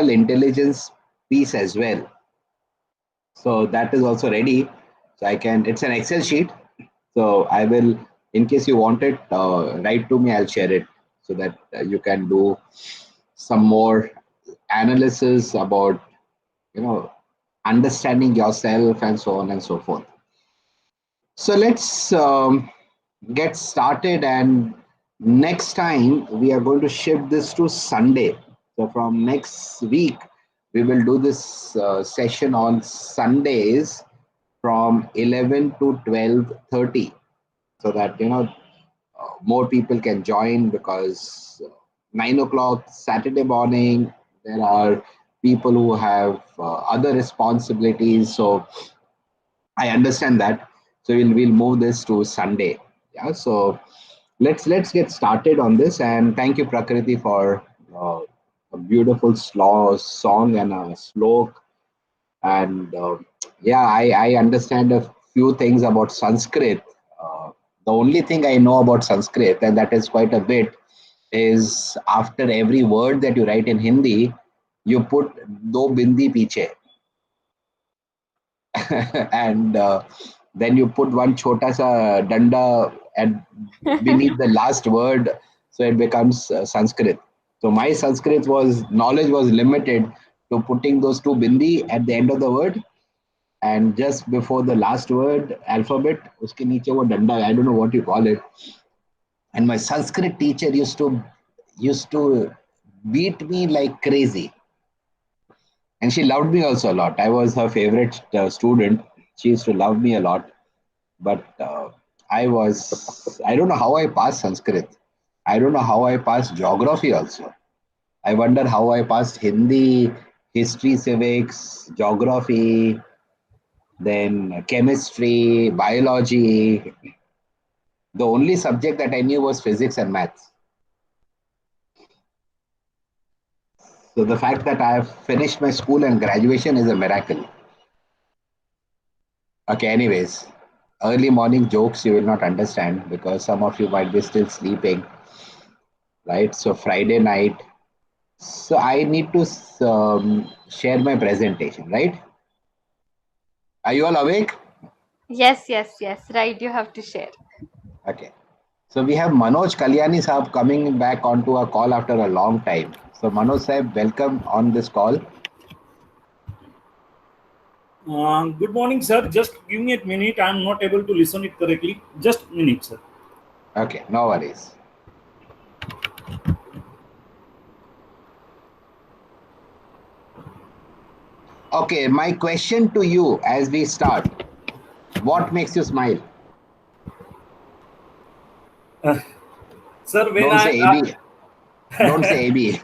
intelligence piece as well. So that is also ready. So I can, it's an Excel sheet. So I will, in case you want it, write to me, I'll share it so that you can do some more analysis about, you know, understanding yourself and so on and so forth. So let's get started. And next time we are going to shift this to Sunday. So from next week, we will do this session on Sundays from 11 to 12:30, so that more people can join, because 9 o'clock Saturday morning there are people who have other responsibilities. So I understand that. So we'll move this to Sunday. Yeah. So let's get started on this. And thank you, Prakriti, for uh, a beautiful slow song and a slok. And yeah, I understand a few things about Sanskrit. The only thing I know about Sanskrit, and that is quite a bit, is after every word that you write in Hindi, you put do bindi piche. And then you put one chota sa danda at beneath the last word, so it becomes Sanskrit. So my Sanskrit was knowledge was limited to putting those two bindi at the end of the word, and just before the last word alphabet, uske niche wo danda, I don't know what you call it. And my Sanskrit teacher used to beat me like crazy, and she loved me also a lot. I was her favorite student. She used to love me a lot. But I don't know how I passed Sanskrit. I don't know how I passed geography also. I wonder how I passed Hindi, history, civics, geography, then chemistry, biology. The only subject that I knew was physics and maths. So the fact that I have finished my school and graduation is a miracle. Okay, anyways, early morning jokes you will not understand because some of you might be still sleeping, right? So Friday night. So I need to share my presentation, right? Are you all awake? Yes, yes, yes. Right, you have to share. Okay. So we have Manoj Kalyani Saab coming back onto our call after a long time. So Manoj Saab, welcome on this call. Good morning, sir. Just give me a minute. I'm not able to listen it correctly. Just a minute, sir. Okay, no worries. Okay, my question to you as we start: what makes you smile? Sir, when Don't I say AB. Don't say AB.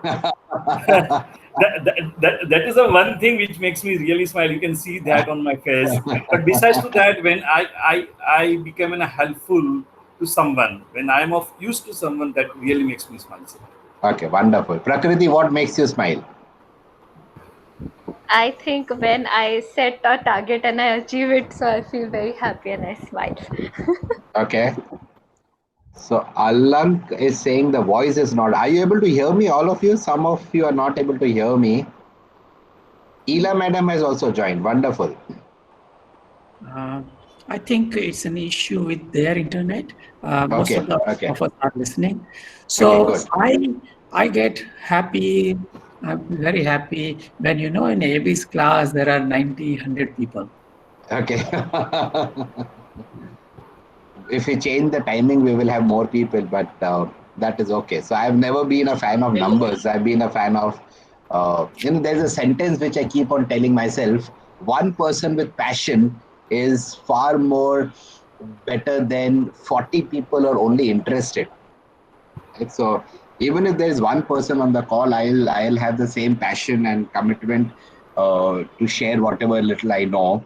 that is the one thing which makes me really smile. You can see that on my face. But besides to that, when I become helpful to someone, when I'm of use to someone, that really makes me smile, sir. Okay, wonderful. Prakriti, what makes you smile? I think when I set a target and I achieve it, so I feel very happy and I smile. Okay. So Alank is saying the voice is not. Are you able to hear me, all of you? Some of you are not able to hear me. Ela madam has also joined. Wonderful. Uh, I think it's an issue with their internet. Most Okay. of the Okay. of us are listening, Okay. so Good. I get happy. I'm very happy when in AB's class there are 90, 100 people. Okay. If we change the timing, we will have more people, but that is okay. So I've never been a fan of numbers. I've been a fan of, there's a sentence which I keep on telling myself: one person with passion is far more better than 40 people are only interested. Right? So even if there is one person on the call, I'll have the same passion and commitment to share whatever little I know.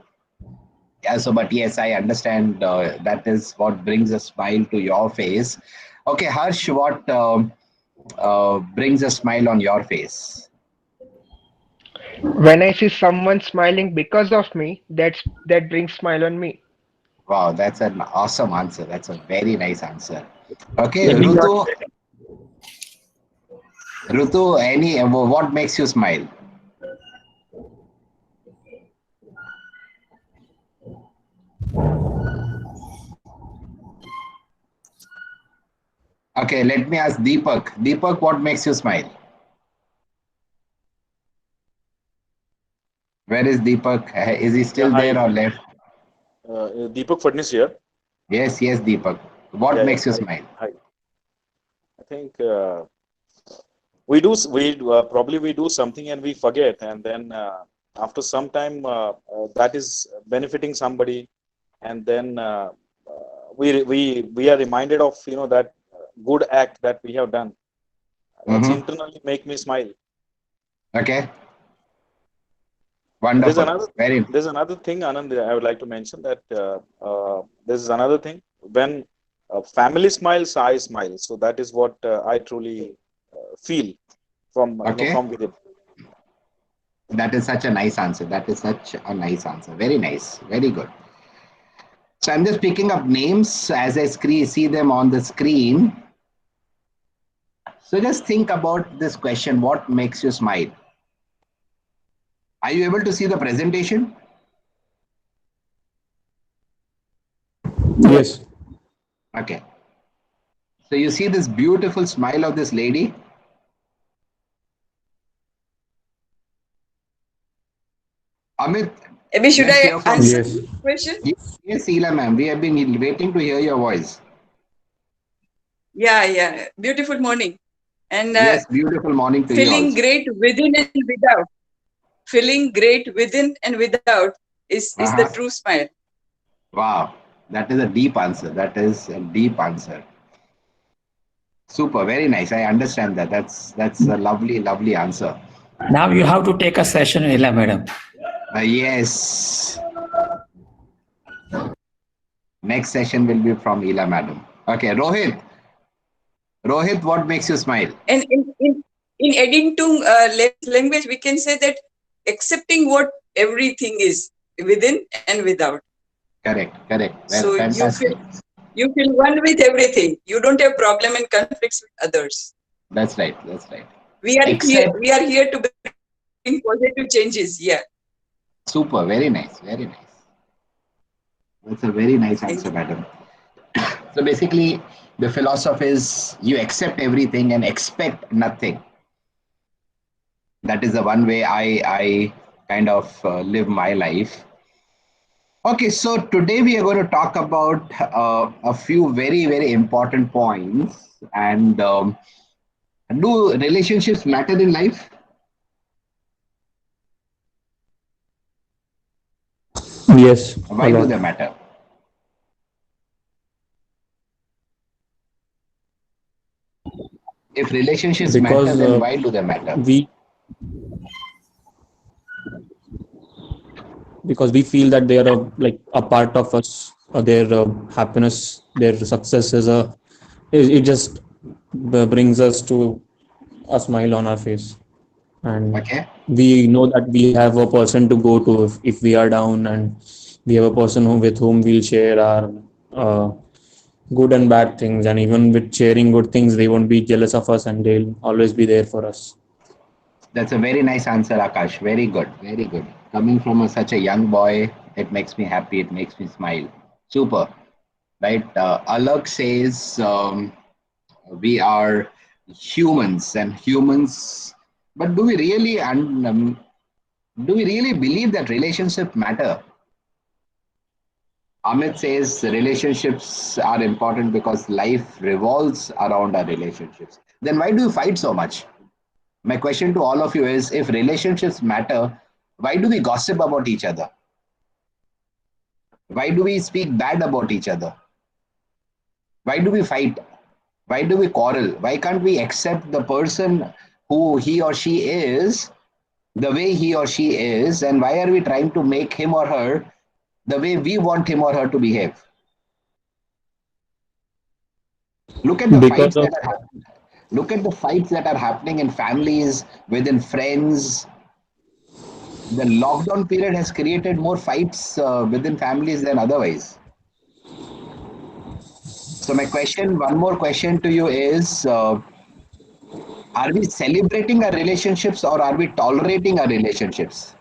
Yeah, so but yes, I understand that is what brings a smile to your face. Okay, Harsh, what brings a smile on your face? When I see someone smiling because of me, that brings smile on me. Wow, that's an awesome answer. That's a very nice answer. Okay, Maybe Rutu, any what makes you smile? Okay, let me ask Deepak. Deepak, what makes you smile? Where is Deepak? Is he Yeah, still hi. there or left? Deepak Fadnis here. Yes, yes, Deepak. What Yeah, yeah. makes you Hi. smile? Hi. I think we probably we do something and we forget, and then after some time that is benefiting somebody, and then we are reminded of that good act that we have done. That's Mm-hmm. internally make me smile. Okay, And wonderful. Very. there's another thing, Anand, I would like to mention that there's another thing when family smiles, I smile. So that is what I truly feel from Okay, from within. that is such a nice answer. That is such a nice answer. Very nice. Very good. So I'm just picking up names as I see them on the screen. So just think about this question. What makes you smile? Are you able to see the presentation? Yes. Okay. So you see this beautiful smile of this lady. Amit, Maybe should let's I hear from answer Yes. the question? Yes, Sheila ma'am. We have been waiting to hear your voice. Yeah, yeah. Beautiful morning. And Yes, beautiful morning to you feeling also. great within and without. Feeling great within and without is the Uh-huh. true smile. Wow, that is a deep answer. That is a deep answer. Super, very nice. I understand that. That's a lovely, lovely answer. Now you have to take a session, Ella madam. Yes. Next session will be from Ela madam. Okay, Rohit. Rohit, what makes you smile? And in adding to language, we can say that accepting what everything is within and without. Correct, correct. Well, So fantastic. you feel one with everything. You don't have problem and conflicts with others. That's right. That's right. We are here. Except, We are here to bring positive changes. Yeah. super, very nice, very nice. That's a very nice Thank answer, you. madam. So basically, the philosophy is you accept everything and expect nothing. That is the one way I kind of live my life. Okay, so today we are going to talk about a few very, very important points. And do relationships matter in life? Yes. A Why do lot. they matter? If relationships matter, Because then why do they matter? we we feel that they are like a part of us, or their happiness, their success is it just brings us to a smile on our face, and Okay, we know that we have a person to go to if we are down, and we have a person with whom we'll share our uh, good and bad things, and even with sharing good things they won't be jealous of us and they'll always be there for us. that's a very nice answer, Akash. Very good, very good. Coming from such a young boy, it makes me happy. It makes me smile. Super, right? Alok says we are humans, and humans. But do we really believe that relationships matter? Amit says relationships are important because life revolves around our relationships. Then why do you fight so much? My question to all of you is if relationships matter, why do we gossip about each other? Why do we speak bad about each other? Why do we fight? Why do we quarrel? Why can't we accept the person who he or she is, the way he or she is, and why are we trying to make him or her the way we want him or her to behave? Look at the Because fights of that are happening. Look at the fights that are happening in families, within friends. The lockdown period has created more fights within families than otherwise. So my question, one more question to you is, are we celebrating our relationships or are we tolerating our relationships?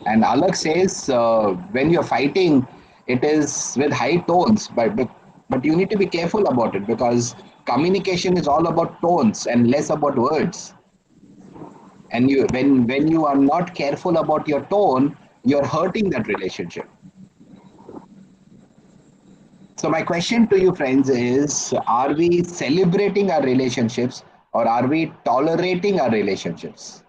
And Alak says when you're fighting, it is with high tones, but you need to be careful about it because communication is all about tones and less about words. And when you are not careful about your tone, you're hurting that relationship. So my question to you friends is, are we celebrating our relationships or are we tolerating our relationships?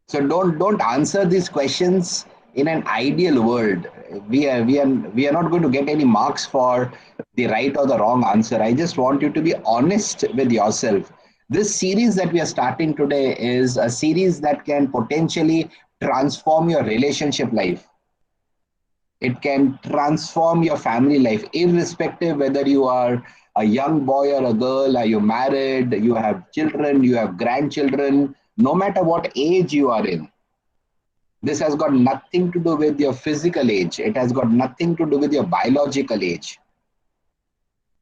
So don't answer these questions in an ideal world. We are not going to get any marks for the right or the wrong answer. I just want you to be honest with yourself. This series that we are starting today is a series that can potentially transform your relationship life. It can transform your family life, irrespective whether you are a young boy or a girl, are you married, you have children, you have grandchildren, no matter what age you are in. This has got nothing to do with your physical age. It has got nothing to do with your biological age.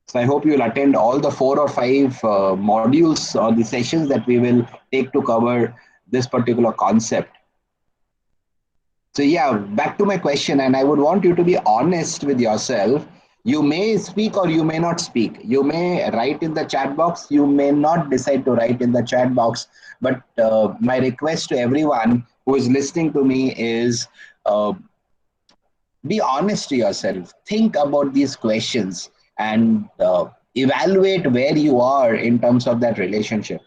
So I hope you'll attend all the 4 or 5 modules or the sessions that we will take to cover this particular concept. So yeah, back to my question, and I would want you to be honest with yourself. You may speak or you may not speak. You may write in the chat box. You may not decide to write in the chat box. But my request to everyone who is listening to me is be honest to yourself. Think about these questions and evaluate where you are in terms of that relationship.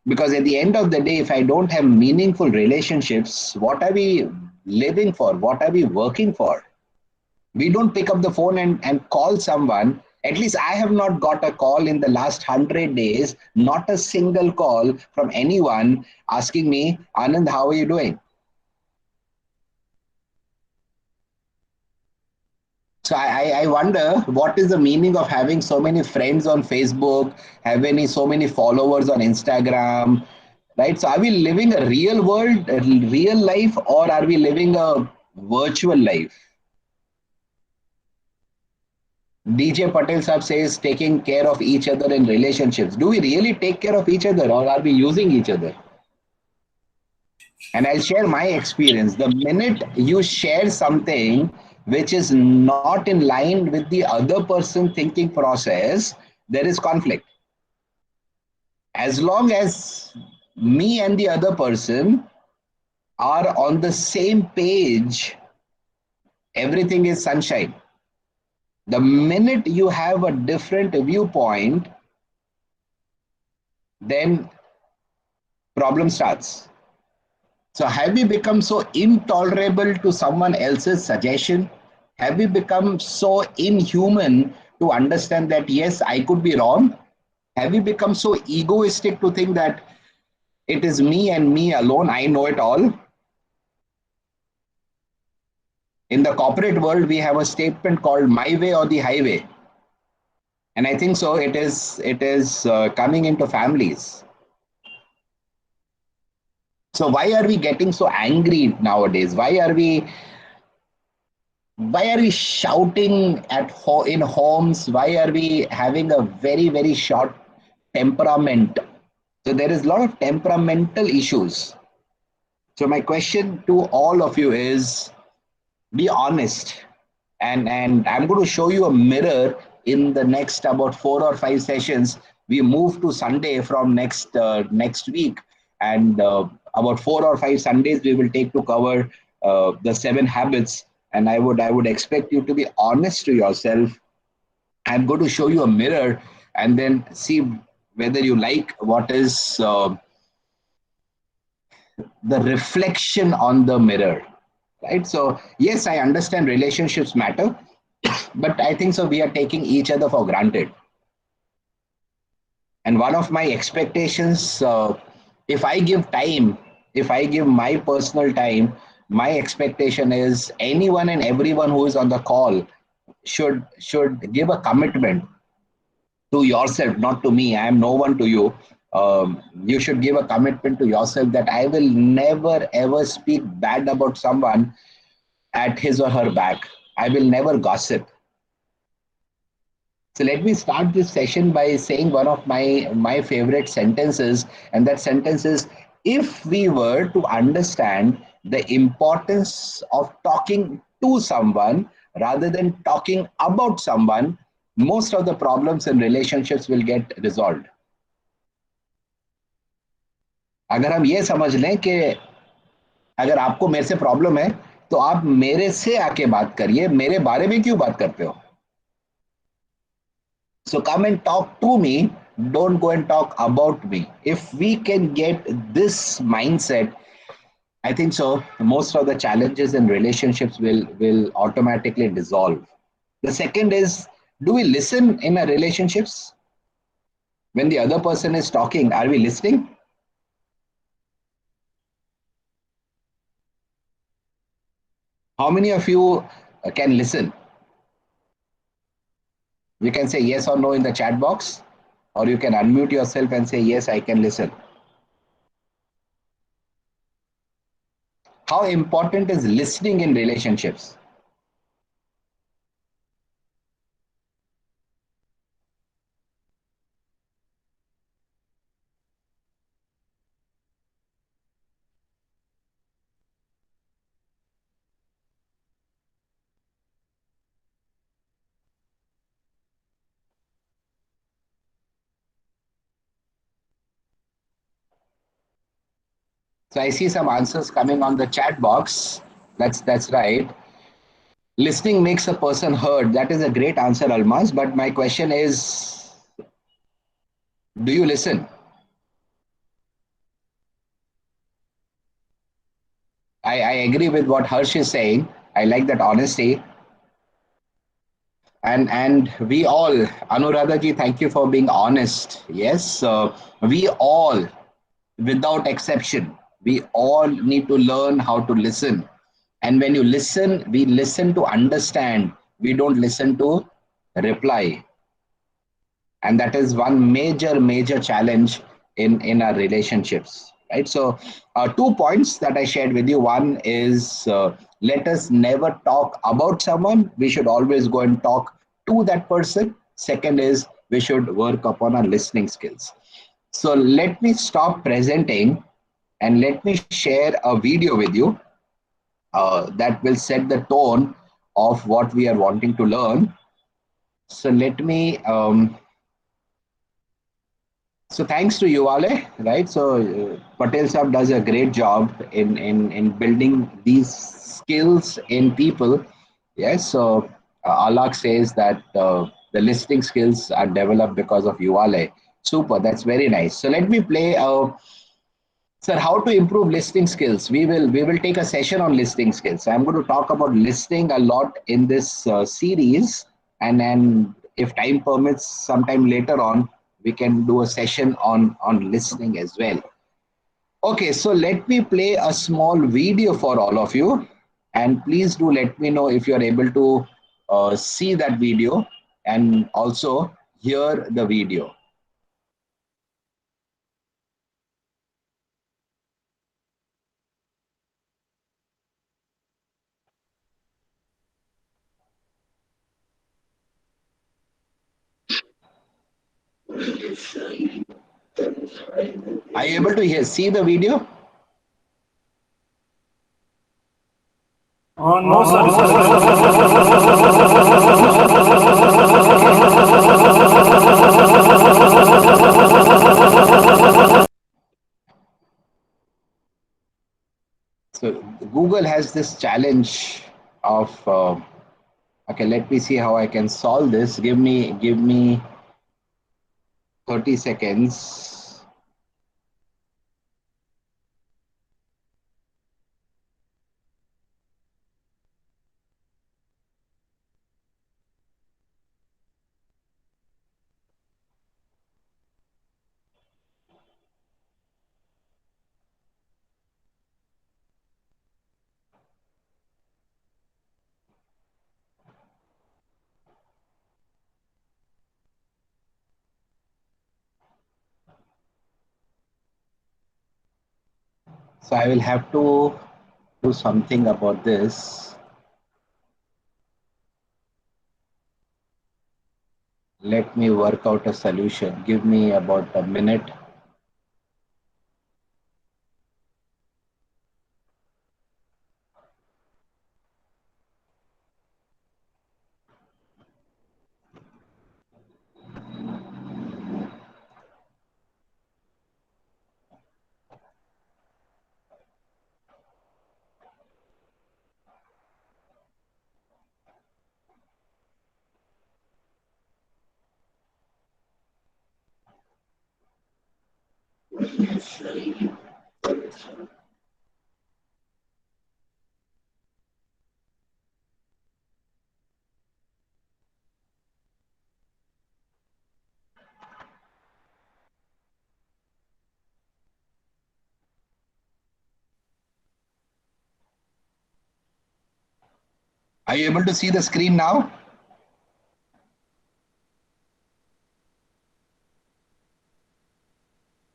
Because at the end of the day, if I don't have meaningful relationships, what are we living for? What are we working for? We don't pick up the phone and call someone. At least I have not got a call in the last 100 days, not a single call from anyone asking me, Anand, how are you doing? So I wonder what is the meaning of having so many friends on Facebook, having so many followers on Instagram, right? So are we living a real world, a real life, or are we living a virtual life? DJ Patel Sahab says taking care of each other in relationships. Do we really take care of each other or are we using each other? And I'll share my experience. The minute you share something which is not in line with the other person's thinking process, there is conflict. As long as me and the other person are on the same page, everything is sunshine. The minute you have a different viewpoint, then problem starts. So have we become so intolerable to someone else's suggestion? Have we become so inhuman to understand that, yes, I could be wrong? Have we become so egoistic to think that it is me and me alone, I know it all? In the corporate world, we have a statement called my way or the highway. And I think so it is coming into families. So why are we getting so angry nowadays? Why are we shouting in homes? Why are we having a very, very short temperament? So there is a lot of temperamental issues. So my question to all of you is, be honest. And I'm going to show you a mirror in the next about 4 or 5 sessions. We move to Sunday from next week, and about 4 or 5 Sundays we will take to cover the 7 habits. And I would expect you to be honest to yourself. I'm going to show you a mirror and then see whether you like what is the reflection on the mirror, right? So yes, I understand relationships matter, but I think so we are taking each other for granted. And one of my expectations, if I give time, if I give my personal time, my expectation is anyone and everyone who is on the call should give a commitment to yourself, not to me. I am no one to you. You should give a commitment to yourself that I will never ever speak bad about someone at his or her back. I will never gossip. So let me start this session by saying one of my favorite sentences, and that sentence is, if we were to understand the importance of talking to someone rather than talking about someone, most of the problems in relationships will get resolved. अगर हम ये समझ लें कि अगर आपको मेरे से प्रॉब्लम है तो आप मेरे से आके बात करिए, मेरे बारे में क्यों बात करते हो? So come and talk to me, don't go and talk about me. If we can get this mindset, I think so most of the challenges in relationships will automatically dissolve. The second is, do we listen in our relationships? When the other person is talking, are we listening? How many of you can listen? You can say yes or no in the chat box, or you can unmute yourself and say, yes, I can listen. How important is listening in relationships? So I see some answers coming on the chat box. That's right. Listening makes a person heard. That is a great answer, Almaz. But my question is, do you listen? I agree with what Harsh is saying. I like that honesty. And we all, Anuradha ji, thank you for being honest. Yes, we all, without exception, we all need to learn how to listen. And when you listen, we listen to understand. We don't listen to reply. And that is one major challenge in our relationships, right? So 2 points that I shared with you. One is, let us never talk about someone. We should always go and talk to that person. Second is, we should work upon our listening skills. So let me stop presenting and let me share a video with you that will set the tone of what we are wanting to learn. So let me so thanks to Yuvale, right? So Patel Sahab does a great job in building these skills in people. Yes, so Alak says that the listening skills are developed because of Yuvale. Super, that's very nice. So let me play sir, how to improve listening skills? We will take a session on listening skills. I'm going to talk about listening a lot in this series, and then if time permits, sometime later on, we can do a session on listening as well. Okay, so let me play a small video for all of you, and please do let me know if you are able to see that video and also hear the video. Are you able to see the video? No, sir. So Google has this challenge of okay. Let me see how I can solve this. Give me 30 seconds. So I will have to do something about this. Let me work out a solution. Give me about a minute. Are you able to see the screen now?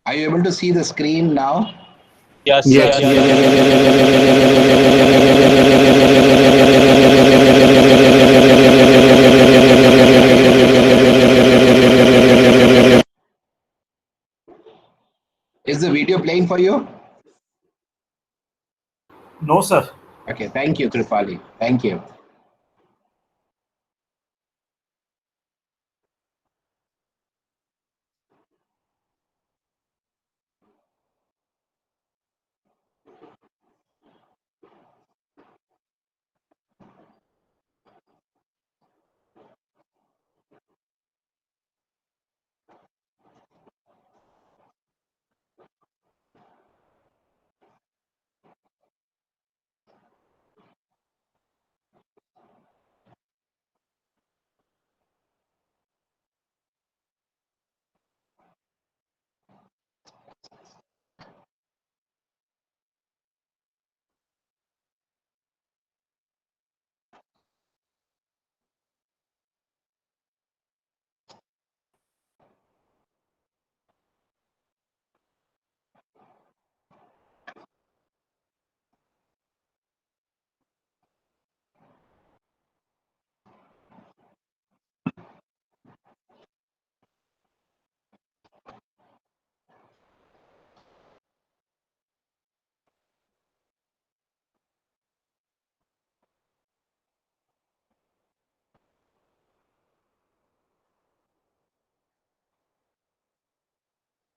Are you able to see the screen now? Yes, Yes. Is the video playing for you? No, sir. Okay, thank you, Kripali. Thank you.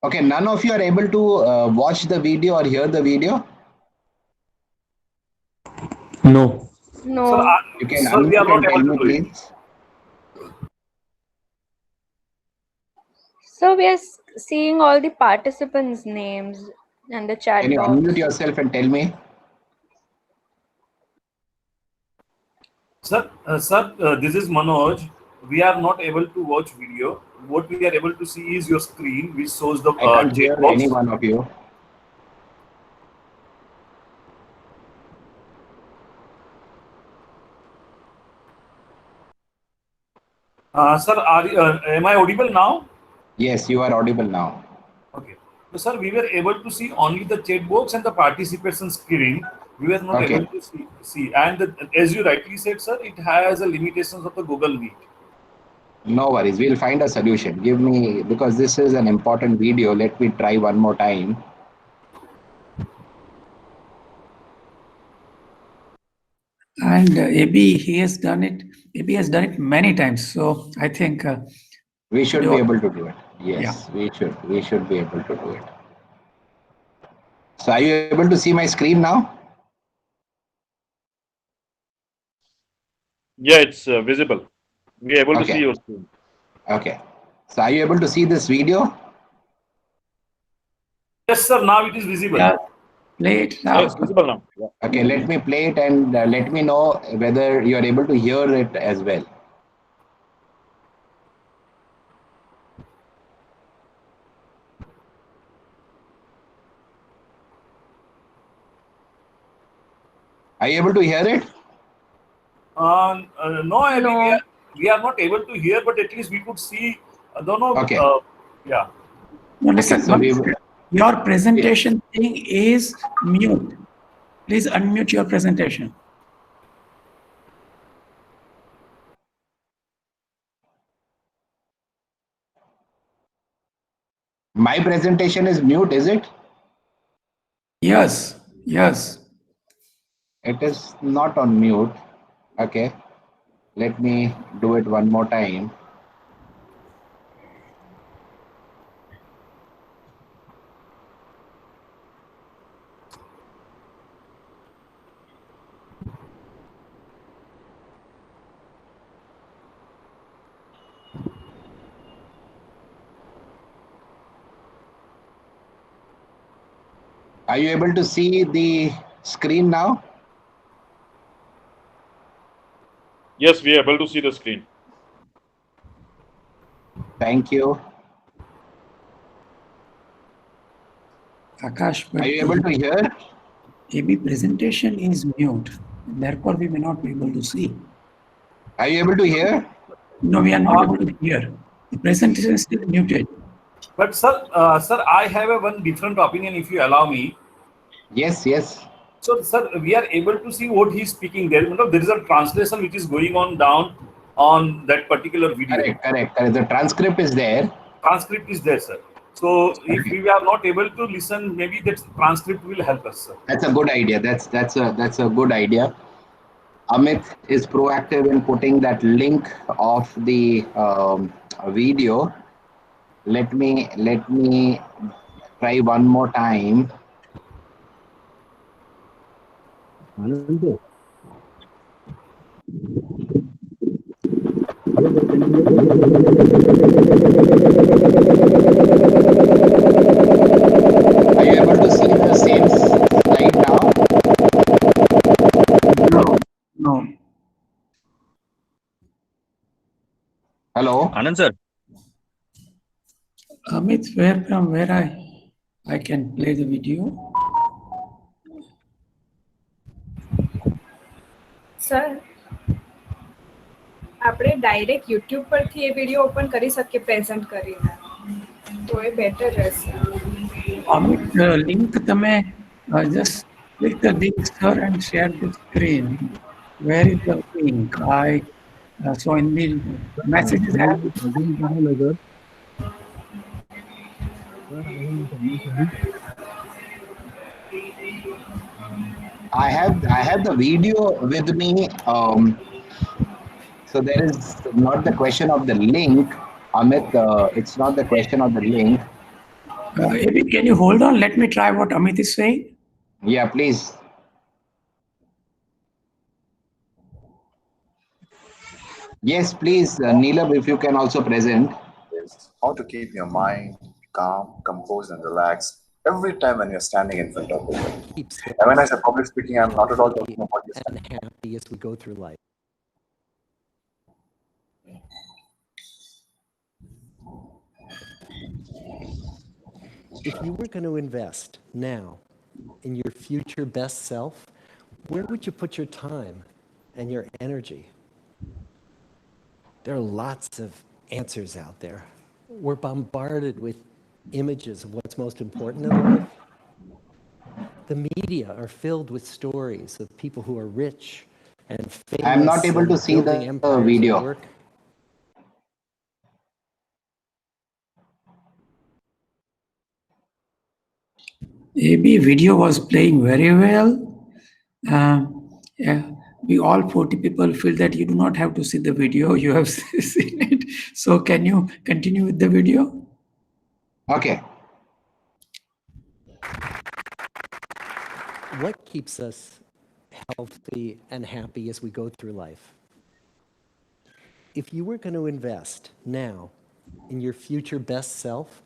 Okay, none of you are able to watch the video or hear the video. No. Sir, No. You can sir, we are unmute not and tell able to me, do it. please. So we are seeing all the participants' names and the chat Can you box. unmute yourself and tell me? Sir, this is Manoj. We are not able to watch video. What we are able to see is your screen, which shows the I can't hear chat box. any one of you. Sir, am I audible now? Yes, you are audible now. Okay. So, sir, we were able to see only the chat box and the participation screen. We were not Okay. able to see. And as you rightly said, sir, it has a limitations of the Google Meet. No worries. We'll find a solution. Give me, because this is an important video. Let me try one more time. And AB, he has done it. AB has done it many times. So I think We should do- be able to do it. Yes, Yeah. we should. We should be able to do it. So are you able to see my screen now? yeah, it's visible. We are able to Okay. see your screen. Okay. So are you able to see this video? Yes, sir. Now it is visible. yeah, play it Yeah, now. it's visible now. Yeah. Okay, let me play it and let me know whether you are able to hear it as well. Are you able to hear it? No, I mean, No. we are not able to hear, but at least we could see. I don't know. Okay. Yeah. No, listen, so we- your presentation thing is mute. Please unmute your presentation. My presentation is mute, is it? Yes, yes. It is not on mute. Okay. Let me do it one more time. Are you able to see the screen now? Yes, we are able to see the screen. Thank you. Akash, but Are you able to hear? AB presentation is mute. Therefore, we may not be able to see. Are you able to hear? No, we are not able to hear. The presentation is still muted. But sir, I have a one different opinion if you allow me. Yes, yes. So, sir, we are able to see what he's speaking there. You know, there is a translation which is going on down on that particular video. Correct. The transcript is there. Transcript is there, sir. So, if we are not able to listen, maybe that transcript will help us, sir. That's a good idea. That's a good idea. Amit is proactive in putting that link of the video. Let me try one more time. Are you able to see the same slide now? No. Hello? Anand sir. Amit, from where I can play the video? Sir આપણે direct YouTube પરથી એ video open કરી શકીએ present કરીને તો એ better રહેશે. Amit, link તમે just click the link, sir, and share the screen. Where is the link? So in the messages I have the video with me. So there is not the question of the link, Amit. It's not the question of the link. AB, can you hold on? Let me try what Amit is saying. Yeah, please. Yes, please, Neelab, if you can also present. Is how to keep your mind calm, composed, and relaxed every time when you're standing in front of people. And when I say public speaking, I'm not at all talking about this. And happy as we go through life. If you were going to invest now in your future best self, where would you put your time and your energy? There are lots of answers out there. We're bombarded with images of what's most important in life. The media are filled with stories of people who are rich and famous. I'm not able to see the video. AB video was playing very well. Yeah, we all 40 people feel that you do not have to see the video. You have seen it. So can you continue with the video? Okay. What keeps us healthy and happy as we go through life? If you were going to invest now in your future best self,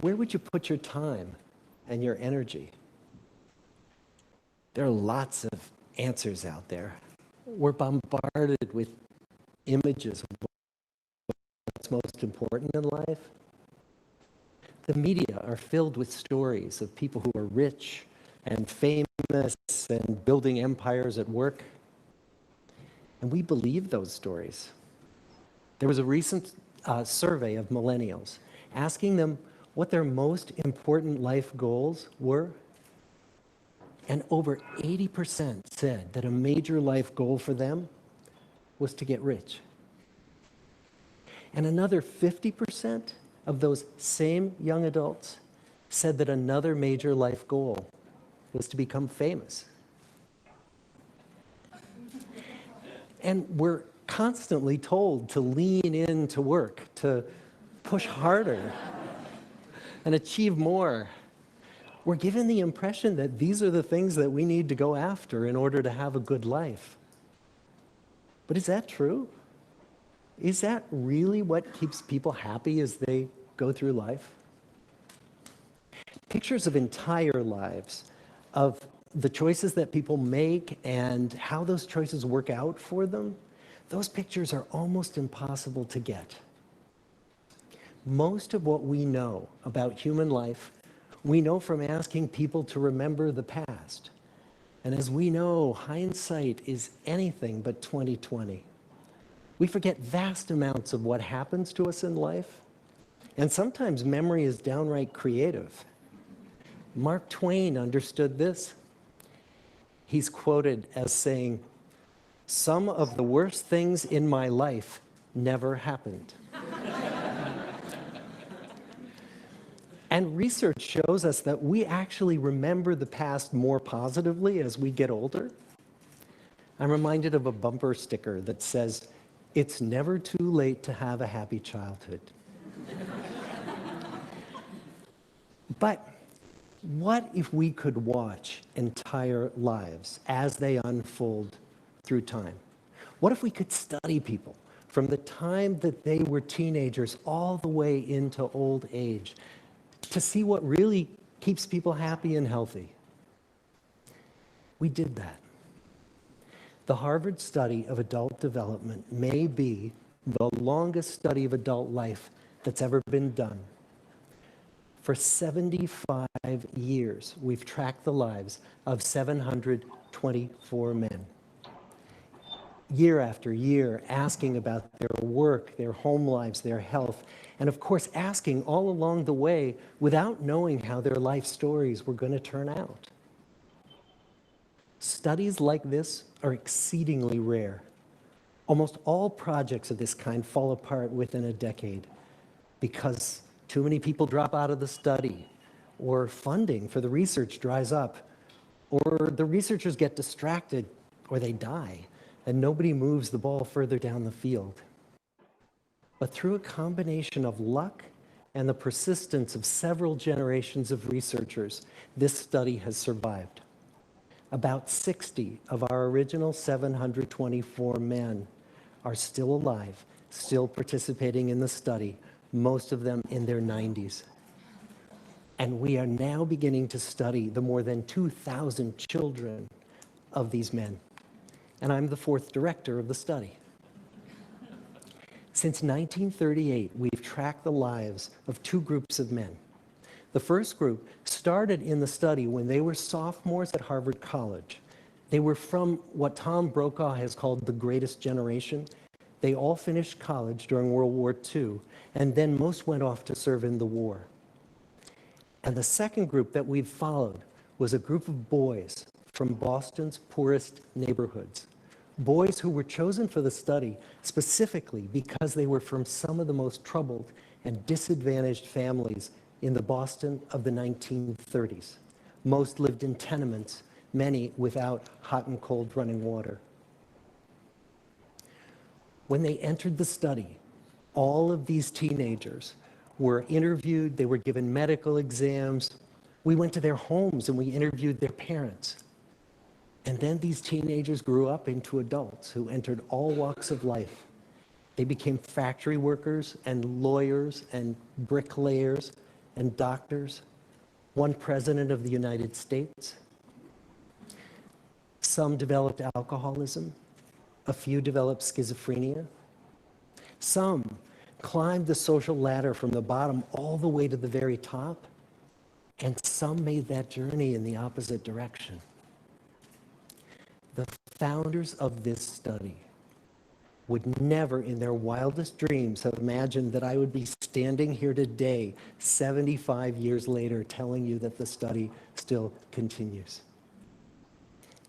where would you put your time and your energy? There are lots of answers out there. We're bombarded with images of what's most important in life. The media are filled with stories of people who are rich and famous and building empires at work. And we believe those stories. There was a recent survey of millennials asking them what their most important life goals were. And over 80% said that a major life goal for them was to get rich. And another 50% of those same young adults said that another major life goal was to become famous. And we're constantly told to lean into work, to push harder and achieve more. We're given the impression that these are the things that we need to go after in order to have a good life. But is that true? Is that really what keeps people happy as they go through life? Pictures of entire lives of the choices that people make and how those choices work out for them, those pictures are almost impossible to get. Most of what we know about human life, we know from asking people to remember the past. And as we know, hindsight is anything but 20/20. We forget vast amounts of what happens to us in life, and sometimes memory is downright creative. Mark Twain understood this. He's quoted as saying, "Some of the worst things in my life never happened." And research shows us that we actually remember the past more positively as we get older. I'm reminded of a bumper sticker that says, "It's never too late to have a happy childhood." But what if we could watch entire lives as they unfold through time? What if we could study people from the time that they were teenagers all the way into old age to see what really keeps people happy and healthy? We did that. The Harvard study of adult development may be the longest study of adult life that's ever been done. For 75 years, we've tracked the lives of 724 men. Year after year, asking about their work, their home lives, their health, and of course, asking all along the way without knowing how their life stories were going to turn out. Studies like this are exceedingly rare. Almost all projects of this kind fall apart within a decade because too many people drop out of the study, or funding for the research dries up, or the researchers get distracted, or they die, and nobody moves the ball further down the field. But through a combination of luck and the persistence of several generations of researchers, this study has survived. About 60 of our original 724 men are still alive, still participating in the study, most of them in their 90s. And we are now beginning to study the more than 2,000 children of these men. And I'm the fourth director of the study. Since 1938, we've tracked the lives of two groups of men. The first group started in the study when they were sophomores at Harvard College. They were from what Tom Brokaw has called the greatest generation. They all finished college during World War II, and then most went off to serve in the war. And the second group that we've followed was a group of boys from Boston's poorest neighborhoods. Boys who were chosen for the study specifically because they were from some of the most troubled and disadvantaged families in the Boston of the 1930s. Most lived in tenements, many without hot and cold running water. When they entered the study, all of these teenagers were interviewed, they were given medical exams. We went to their homes and we interviewed their parents. And then these teenagers grew up into adults who entered all walks of life. They became factory workers and lawyers and bricklayers and doctors, one president of the United States. Some developed alcoholism, a few developed schizophrenia. Some climbed the social ladder from the bottom all the way to the very top, and some made that journey in the opposite direction. The founders of this study would never in their wildest dreams have imagined that I would be standing here today, 75 years later, telling you that the study still continues.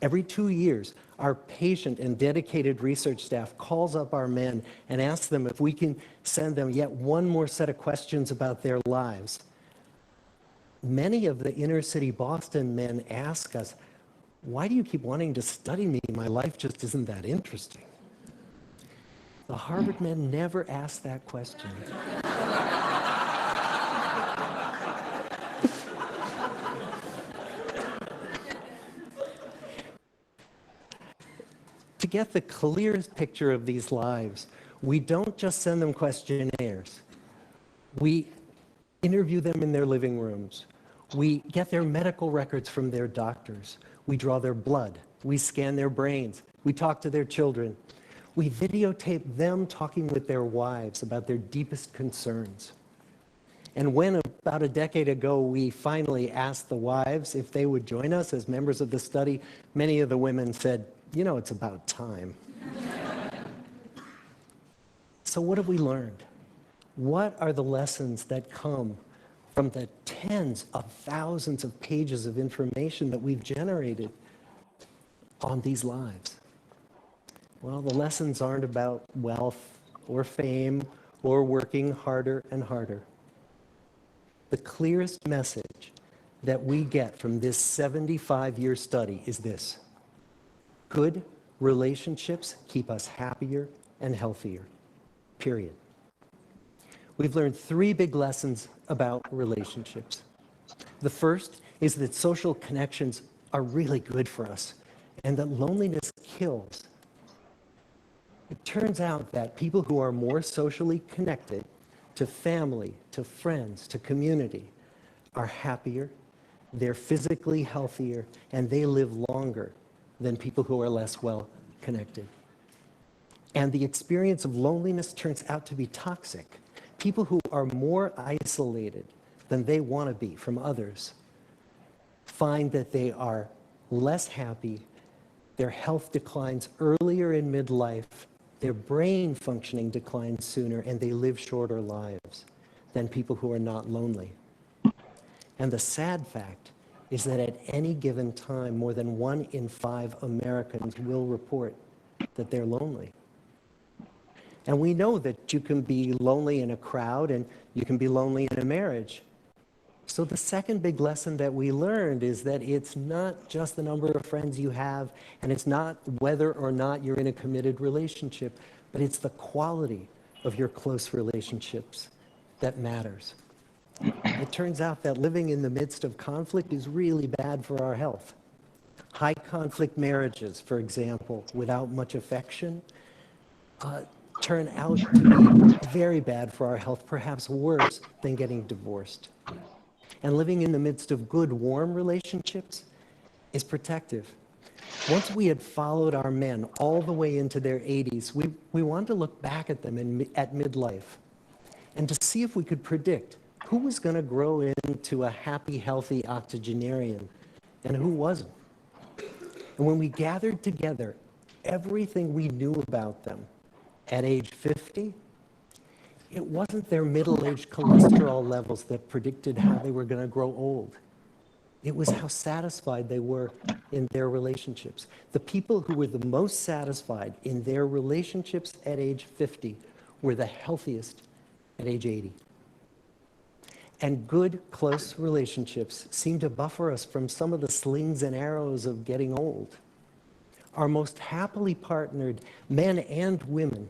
Every 2 years, our patient and dedicated research staff calls up our men and asks them if we can send them yet one more set of questions about their lives. Many of the inner city Boston men ask us, "Why do you keep wanting to study me? My life just isn't that interesting." The Harvard men never asked that question. To get the clearest picture of these lives, we don't just send them questionnaires. We interview them in their living rooms. We get their medical records from their doctors. We draw their blood. We scan their brains. We talk to their children. We videotape them talking with their wives about their deepest concerns. And when about a decade ago we finally asked the wives if they would join us as members of the study, many of the women said, you know, it's about time. So what have we learned? What are the lessons that come from the tens of thousands of pages of information that we've generated on these lives? Well, the lessons aren't about wealth or fame or working harder and harder. The clearest message that we get from this 75-year study is this: good relationships keep us happier and healthier, period. We've learned three big lessons about relationships. The first is that social connections are really good for us and that loneliness kills. It turns out that people who are more socially connected to family, to friends, to community are happier, they're physically healthier, and they live longer than people who are less well connected. And the experience of loneliness turns out to be toxic. People who are more isolated than they want to be from others find that they are less happy, their health declines earlier in midlife, their brain functioning declines sooner, and they live shorter lives than people who are not lonely. And the sad fact is that at any given time, more than 1 in 5 Americans will report that they're lonely. And we know that you can be lonely in a crowd and you can be lonely in a marriage. So the second big lesson that we learned is that it's not just the number of friends you have, and it's not whether or not you're in a committed relationship, but it's the quality of your close relationships that matters. It turns out that living in the midst of conflict is really bad for our health. High conflict marriages, for example, without much affection, turn out to be very bad for our health, perhaps worse than getting divorced. And living in the midst of good, warm relationships is protective. Once we had followed our men all the way into their 80s, we wanted to look back at them at midlife and to see if we could predict who was going to grow into a happy, healthy octogenarian and who wasn't. And when we gathered together everything we knew about them at age 50, it wasn't their middle-aged cholesterol levels that predicted how they were going to grow old. It was how satisfied they were in their relationships. The people who were the most satisfied in their relationships at age 50 were the healthiest at age 80. And good, close relationships seem to buffer us from some of the slings and arrows of getting old. Our most happily partnered men and women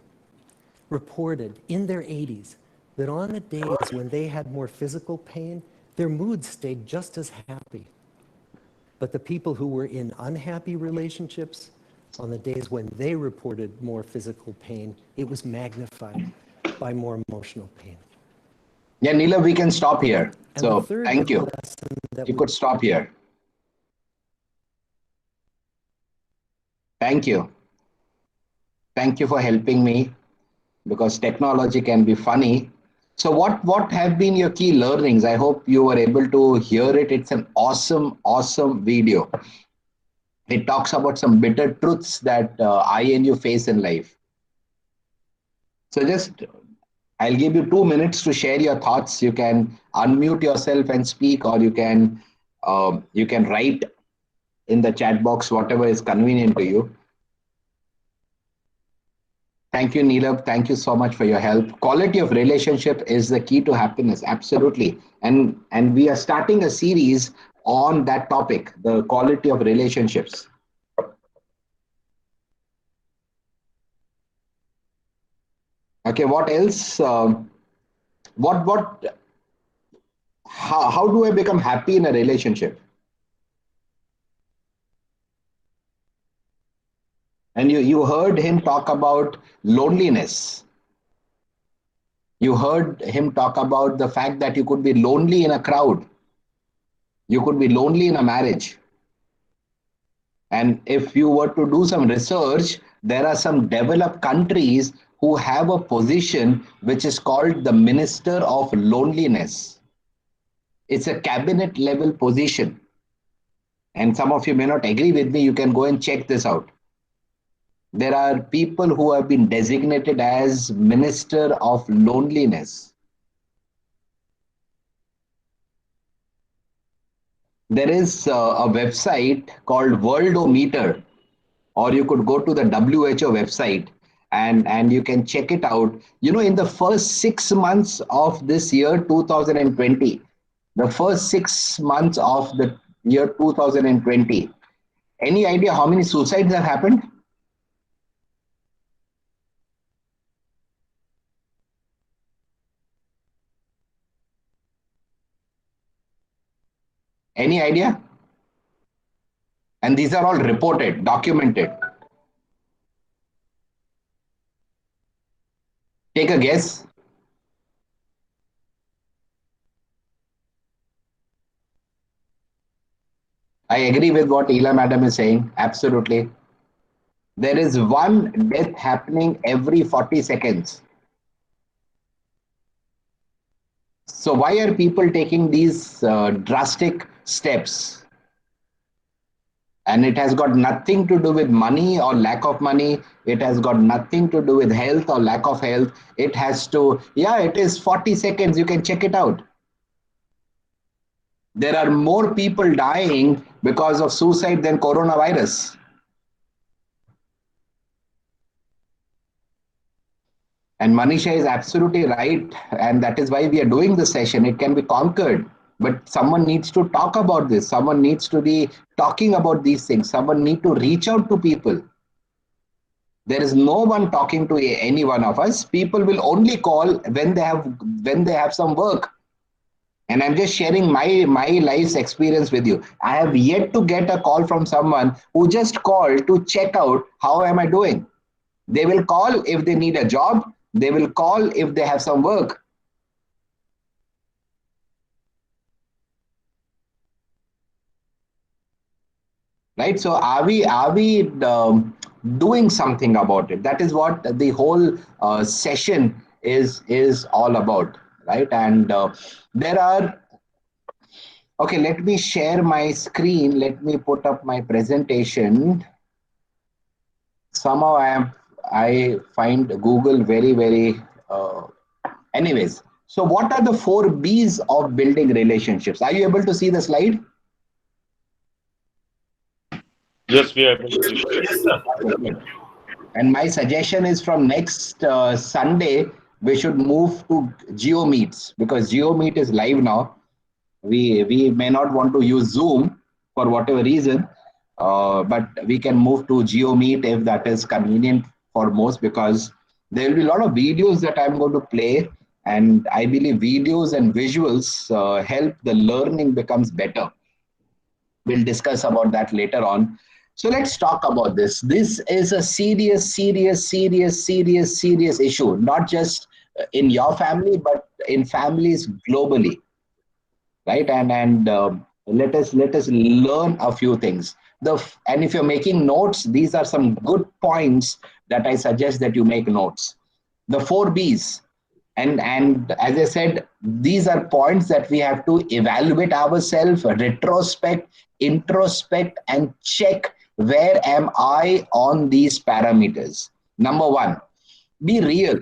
reported in their 80s that on the days when they had more physical pain, their moods stayed just as happy. But the people who were in unhappy relationships, on the days when they reported more physical pain, it was magnified by more emotional pain. Yeah, Neela, we can stop here. And So the third thank big you. lesson that You we could stop here. Thank you. Thank you for helping me, because technology can be funny. So what have been your key learnings? I hope you were able to hear it. It's an awesome video. It talks about some bitter truths that I and you face in life. So I'll give you 2 minutes to share your thoughts. You can unmute yourself and speak, or you can write in the chat box, whatever is convenient to you. Thank you, Neelab. Thank you so much for your help. Quality of relationship is the key to happiness. Absolutely. And we are starting a series on that topic, the quality of relationships. Okay, what else? How do I become happy in a relationship? And you heard him talk about loneliness. You heard him talk about the fact that you could be lonely in a crowd. You could be lonely in a marriage. And if you were to do some research, there are some developed countries who have a position which is called the Minister of Loneliness. It's a cabinet level position. And some of you may not agree with me, you can go and check this out. There are people who have been designated as Minister of Loneliness. There is a website called Worldometer, or you could go to the WHO website and you can check it out. You know, in the first 6 months of this year, 2020, the first 6 months of the year 2020, any idea how many suicides have happened? Any idea? And these are all reported, documented. Take a guess. I agree with what Ela madam is saying. Absolutely. There is one death happening every 40 seconds. So why are people taking these drastic steps? And it has got nothing to do with money or lack of money. It has got nothing to do with health or lack of health. It has to, yeah, it is 40 seconds. You can check it out. There are more people dying because of suicide than coronavirus. And Manisha is absolutely right. And that is why we are doing this session. It can be conquered. But someone needs to talk about this. Someone needs to be talking about these things. Someone needs to reach out to people. There is no one talking to any one of us. People will only call when they have some work. And I'm just sharing my life's experience with you. I have yet to get a call from someone who just called to check out how am I doing. They will call if they need a job. They will call if they have some work. Right? So are we doing something about it? That is what the whole session is all about, right? And there are, okay, let me share my screen. Let me put up my presentation. Somehow I find Google very, anyways. So what are the 4 B's of building relationships? Are you able to see the slide? Yes, we are able to see. Yes, sir. And my suggestion is from next Sunday, we should move to GeoMeets, because GeoMeet is live now. We may not want to use Zoom for whatever reason, but we can move to GeoMeet if that is convenient for most, because there will be a lot of videos that I'm going to play. And I believe videos and visuals help the learning becomes better. We'll discuss about that later on. So let's talk about this. This is a serious issue, not just in your family, but in families globally, right? And let us learn a few things. And if you're making notes, these are some good points that I suggest that you make notes. The 4 B's. And as I said, these are points that we have to evaluate ourselves, retrospect, introspect, and check where am I on these parameters. Number 1, be real.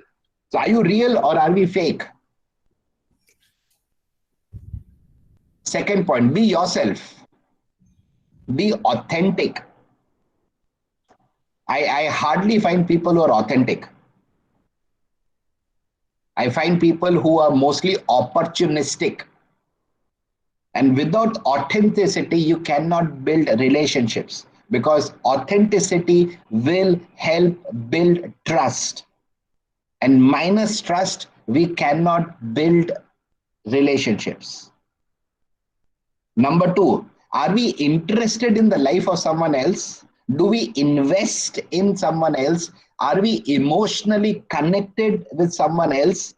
So are you real or are we fake? Second point, be yourself. Be authentic. I hardly find people who are authentic. I find people who are mostly opportunistic. And without authenticity, you cannot build relationships, because authenticity will help build trust. And minus trust, we cannot build relationships. Number 2, are we interested in the life of someone else? Do we invest in someone else? Are we emotionally connected with someone else?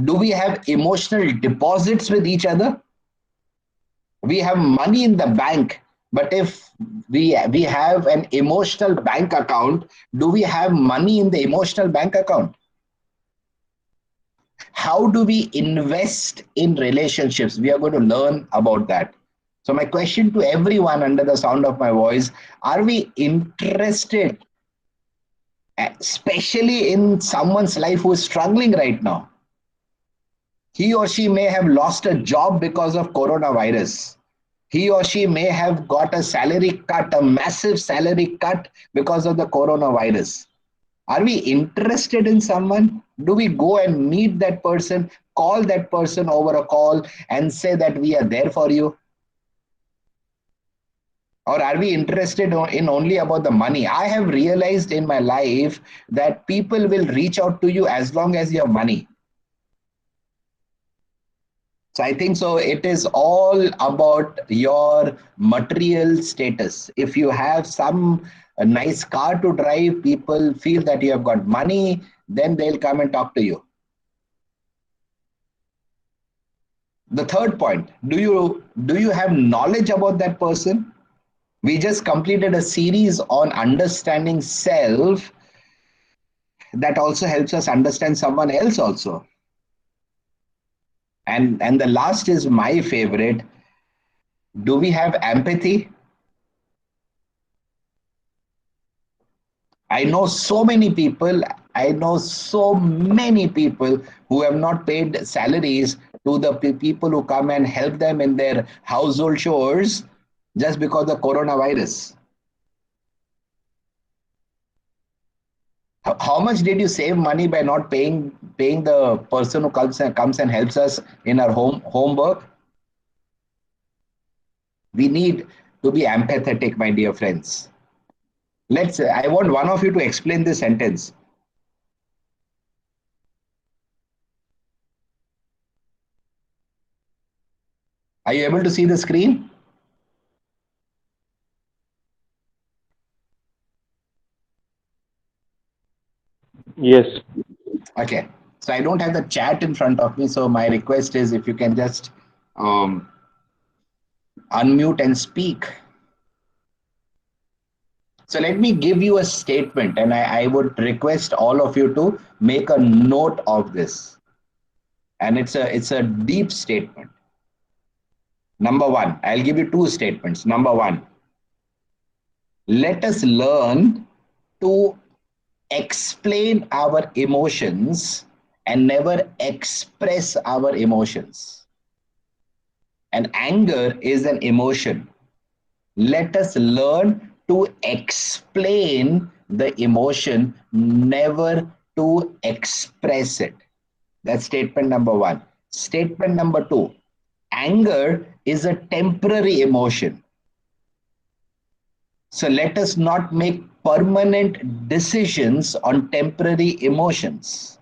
Do we have emotional deposits with each other? We have money in the bank, but if we have an emotional bank account, do we have money in the emotional bank account? How do we invest in relationships? We are going to learn about that. So my question to everyone under the sound of my voice, are we interested, especially in someone's life who is struggling right now? He or she may have lost a job because of coronavirus. He or she may have got a salary cut, a massive salary cut because of the coronavirus. Are we interested in someone? Do we go and meet that person, call that person over a call and say that we are there for you? Or are we interested in only about the money? I have realized in my life that people will reach out to you as long as you have money. So I think so it is all about your material status. If you have some a nice car to drive, people feel that you have got money, then they'll come and talk to you. The third point, do you have knowledge about that person? We just completed a series on understanding self that also helps us understand someone else also. And the last is my favorite. Do we have empathy? I know so many people who have not paid salaries to the people who come and help them in their household chores just because of coronavirus. How much did you save money by not paying the person who comes and helps us in our homework? We need to be empathetic, my dear friends. I want one of you to explain this sentence. Are you able to see the screen? Yes. Okay. So I don't have the chat in front of me. So my request is if you can just unmute and speak. So let me give you a statement, and I would request all of you to make a note of this. And it's a deep statement. Number one, I'll give you two statements. Number one, let us learn to explain our emotions and never express our emotions. And anger is an emotion. Let us learn to explain the emotion, never to express it. That's statement number one. Statement number two, anger is a temporary emotion. So let us not make permanent decisions on temporary emotions.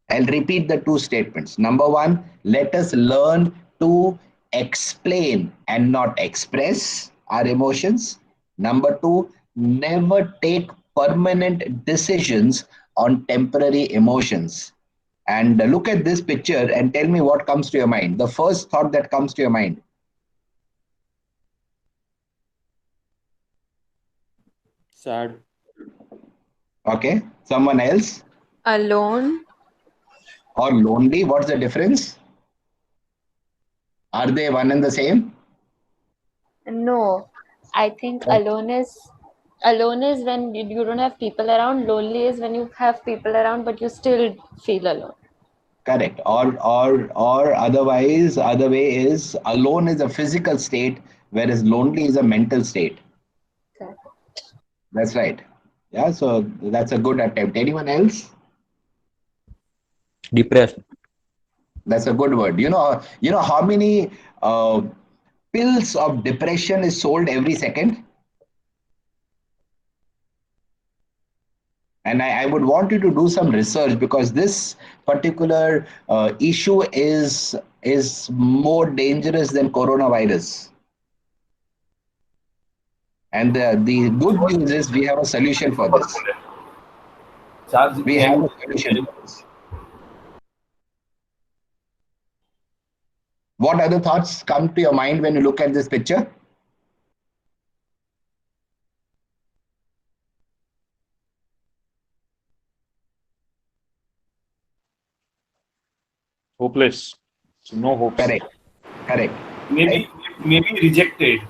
I'll repeat the two statements. Number one, let us learn to explain and not express our emotions. Number two, never take permanent decisions on temporary emotions. And look at this picture and tell me what comes to your mind. The first thought that comes to your mind. Sad. Okay. Someone else? Alone. Or lonely? What's the difference? Are they one and the same? No, I think alone is when you don't have people around. Lonely is when you have people around, but you still feel alone. Correct. Or otherwise, other way is alone is a physical state, whereas lonely is a mental state. Correct. That's right. Yeah. So that's a good attempt. Anyone else? Depressed. That's a good word. You know how many pills of depression is sold every second? And I would want you to do some research because this particular issue is more dangerous than coronavirus. And the good news is we have a solution for this. We have a solution for this. What other thoughts come to your mind when you look at this picture? Hopeless. So no hopes. Correct. Correct. Maybe rejected.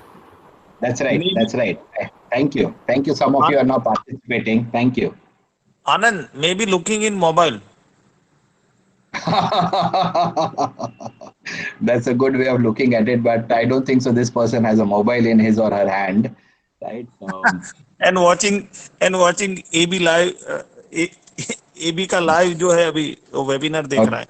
That's right. Maybe. That's right. Thank you. Thank you. Some of you are now participating. Thank you. Anand, maybe looking in mobile. That's a good way of looking at it, but I don't think so. This person has a mobile in his or her hand, right? and watching AB live AB का live जो है अभी वो webinar देख रहा है.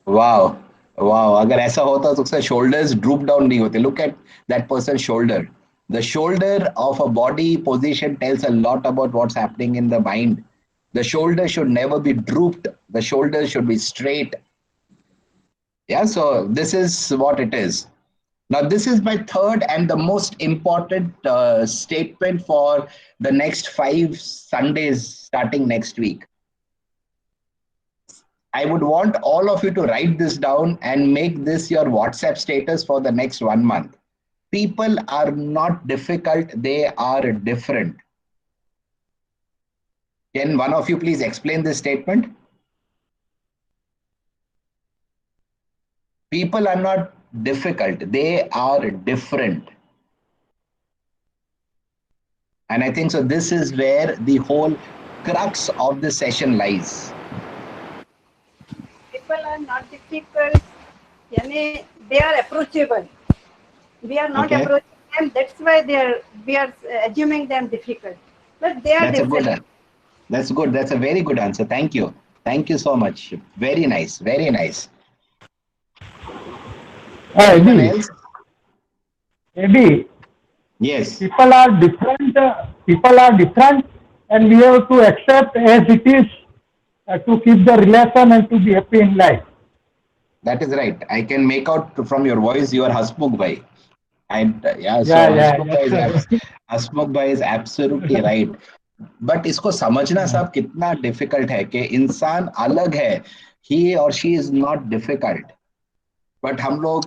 Wow. Wow. अगर ऐसा होता तो उसका shoulders droop down नहीं होते. Look at that person's shoulder. The shoulder of a body position tells a lot about what's happening in the mind. The shoulder should never be drooped. The shoulder should be straight. Yeah, so this is what it is. Now, this is my third and the most important statement for the next 5 Sundays starting next week. I would want all of you to write this down and make this your WhatsApp status for the next 1 month. People are not difficult, they are different. Can one of you please explain this statement? People are not difficult, they are different. And I think so this is where the whole crux of the session lies. People are not difficult, they are approachable. We are not approaching them, that's why we are assuming them difficult. But they are different. That's good. That's a very good answer. Thank you. Thank you so much. Very nice. Very nice. Maybe. Yes. People are different. And we have to accept as it is to keep the relation and to be happy in life. That is right. I can make out from your voice you are Hasmukh bhai. Hasmukh bhai is absolutely right. But इसको समझना साहब कितना difficult है कि इंसान अलग है. He or she is not difficult. But हम लोग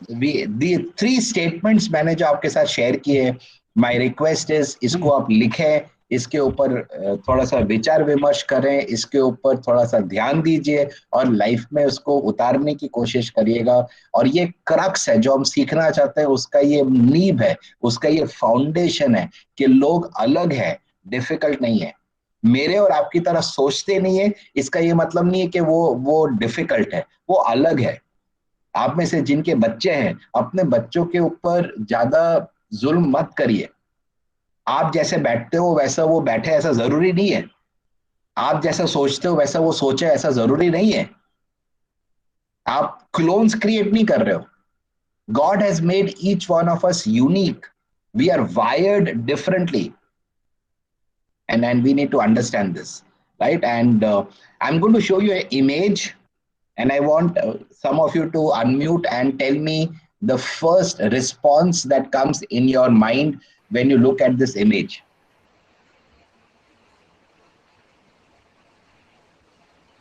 the 3 statements मैंने जो आपके साथ share किए, my request is इसको आप लिखें, इसके ऊपर थोड़ा सा विचार विमर्श करें, इसके ऊपर थोड़ा सा ध्यान दीजिए और लाइफ में उसको उतारने की कोशिश करिएगा. और ये क्रक्स है जो हम सीखना चाहते हैं, उसका ये नींव है, उसका ये फाउंडेशन है कि लोग अलग है, डिफिकल्ट नहीं है. मेरे और आपकी तरह सोचते नहीं है, इसका ये मतलब नहीं है कि वो डिफिकल्ट है, वो अलग है. आप में से जिनके बच्चे हैं, अपने बच्चों के ऊपर ज्यादा जुल्म मत करिए. आप जैसे बैठते हो वैसा वो बैठे ऐसा जरूरी नहीं है. आप जैसा सोचते हो वैसा वो सोचे ऐसा जरूरी नहीं है. आप क्लोन्स क्रिएट नहीं कर रहे हो. God has made each one of us unique. We are wired differently. And we need to understand this, right? And I'm going to show you an image, and I want some of you to unmute and tell me the first response that comes in your mind when you look at this image.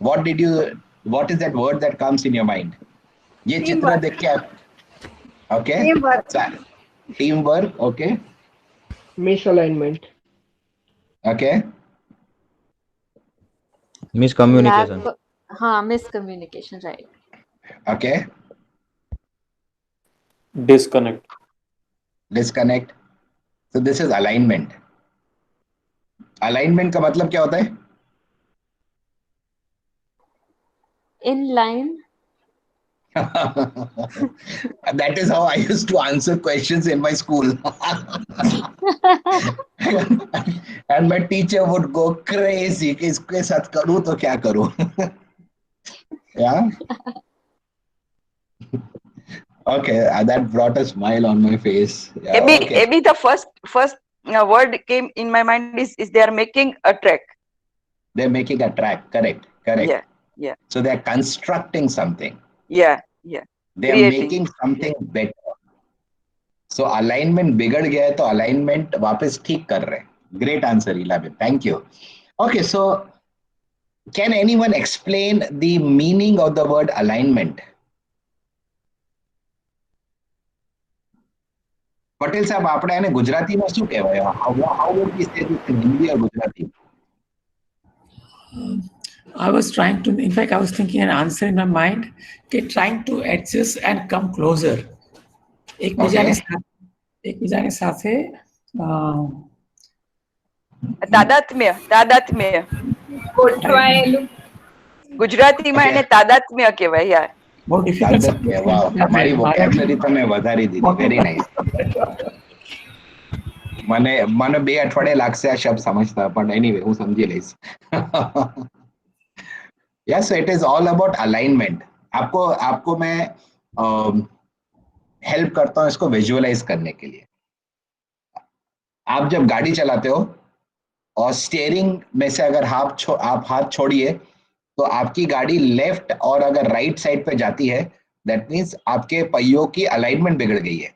What is that word that comes in your mind? ये चित्र देख के okay? Teamwork, okay? Misalignment. Okay. Miscommunication. Miscommunication, right. Okay. Disconnect. So this is alignment. Alignment का मतलब क्या होता है? In line. That is how I used to answer questions in my school. And my teacher would go crazy कि इसके साथ करूँ तो क्या करूँ? Yeah. Okay, that brought a smile on my face. Yeah, Maybe the first word came in my mind is they are making a track. They're making a track. Correct. Yeah. So they're constructing something. Yeah. They are making something better. So alignment बिगड़ गया है तो alignment वापस ठीक कर रहे हैं. Great answer, Elabit. Thank you. Okay, so can anyone explain the meaning of the word alignment? Patel સાહેબ આપણે એને ગુજરાતીમાં શું કહેવાય? How would we say this in Hindi or Gujarati? I was trying to, in fact, I was thinking an answer in my mind, okay, trying to adjust and come closer. એકબીજાની સાથે તાદાત્મ્ય ગોઠવાયેલું ગુજરાતીમાં એને તાદાત્મ્ય કહેવાય. યાર બહુ ડિફિકલ્ટ વાવ, તમારી vocabulary તમે વધારી દીધી. Very nice. મને 2 અઠવાડિયા લાગશે આ શબ્દ સમજતા, પણ એનીવે હું સમજી લઈશ. Yes, so it is all about alignment. आपको मैं हेल्प करता हूँ इसको विजुअलाइज करने के लिए. आप जब गाड़ी चलाते हो और स्टीयरिंग में से अगर आप हाथ छोड़िए तो आपकी गाड़ी लेफ्ट और अगर राइट साइड पे जाती है, दैट मीन्स आपके पहियों की अलाइनमेंट बिगड़ गई है.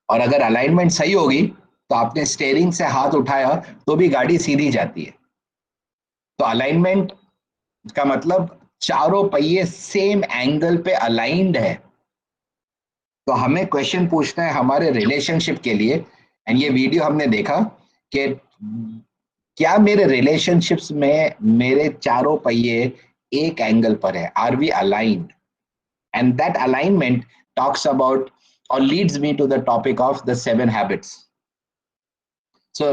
और अगर अलाइनमेंट सही होगी तो आपने स्टीयरिंग से हाथ उठाया तो भी गाड़ी सीधी जाती है. तो अलाइनमेंट का मतलब चारों पहिए सेम एंगल पे अलाइंड है. तो हमें क्वेश्चन पूछना है हमारे रिलेशनशिप के लिए. एंड ये वीडियो हमने देखा कि क्या मेरे रिलेशनशिप्स में मेरे चारों पहिए एक एंगल पर है? Are we aligned? And that alignment talks about or leads me to the topic of the 7 habits. So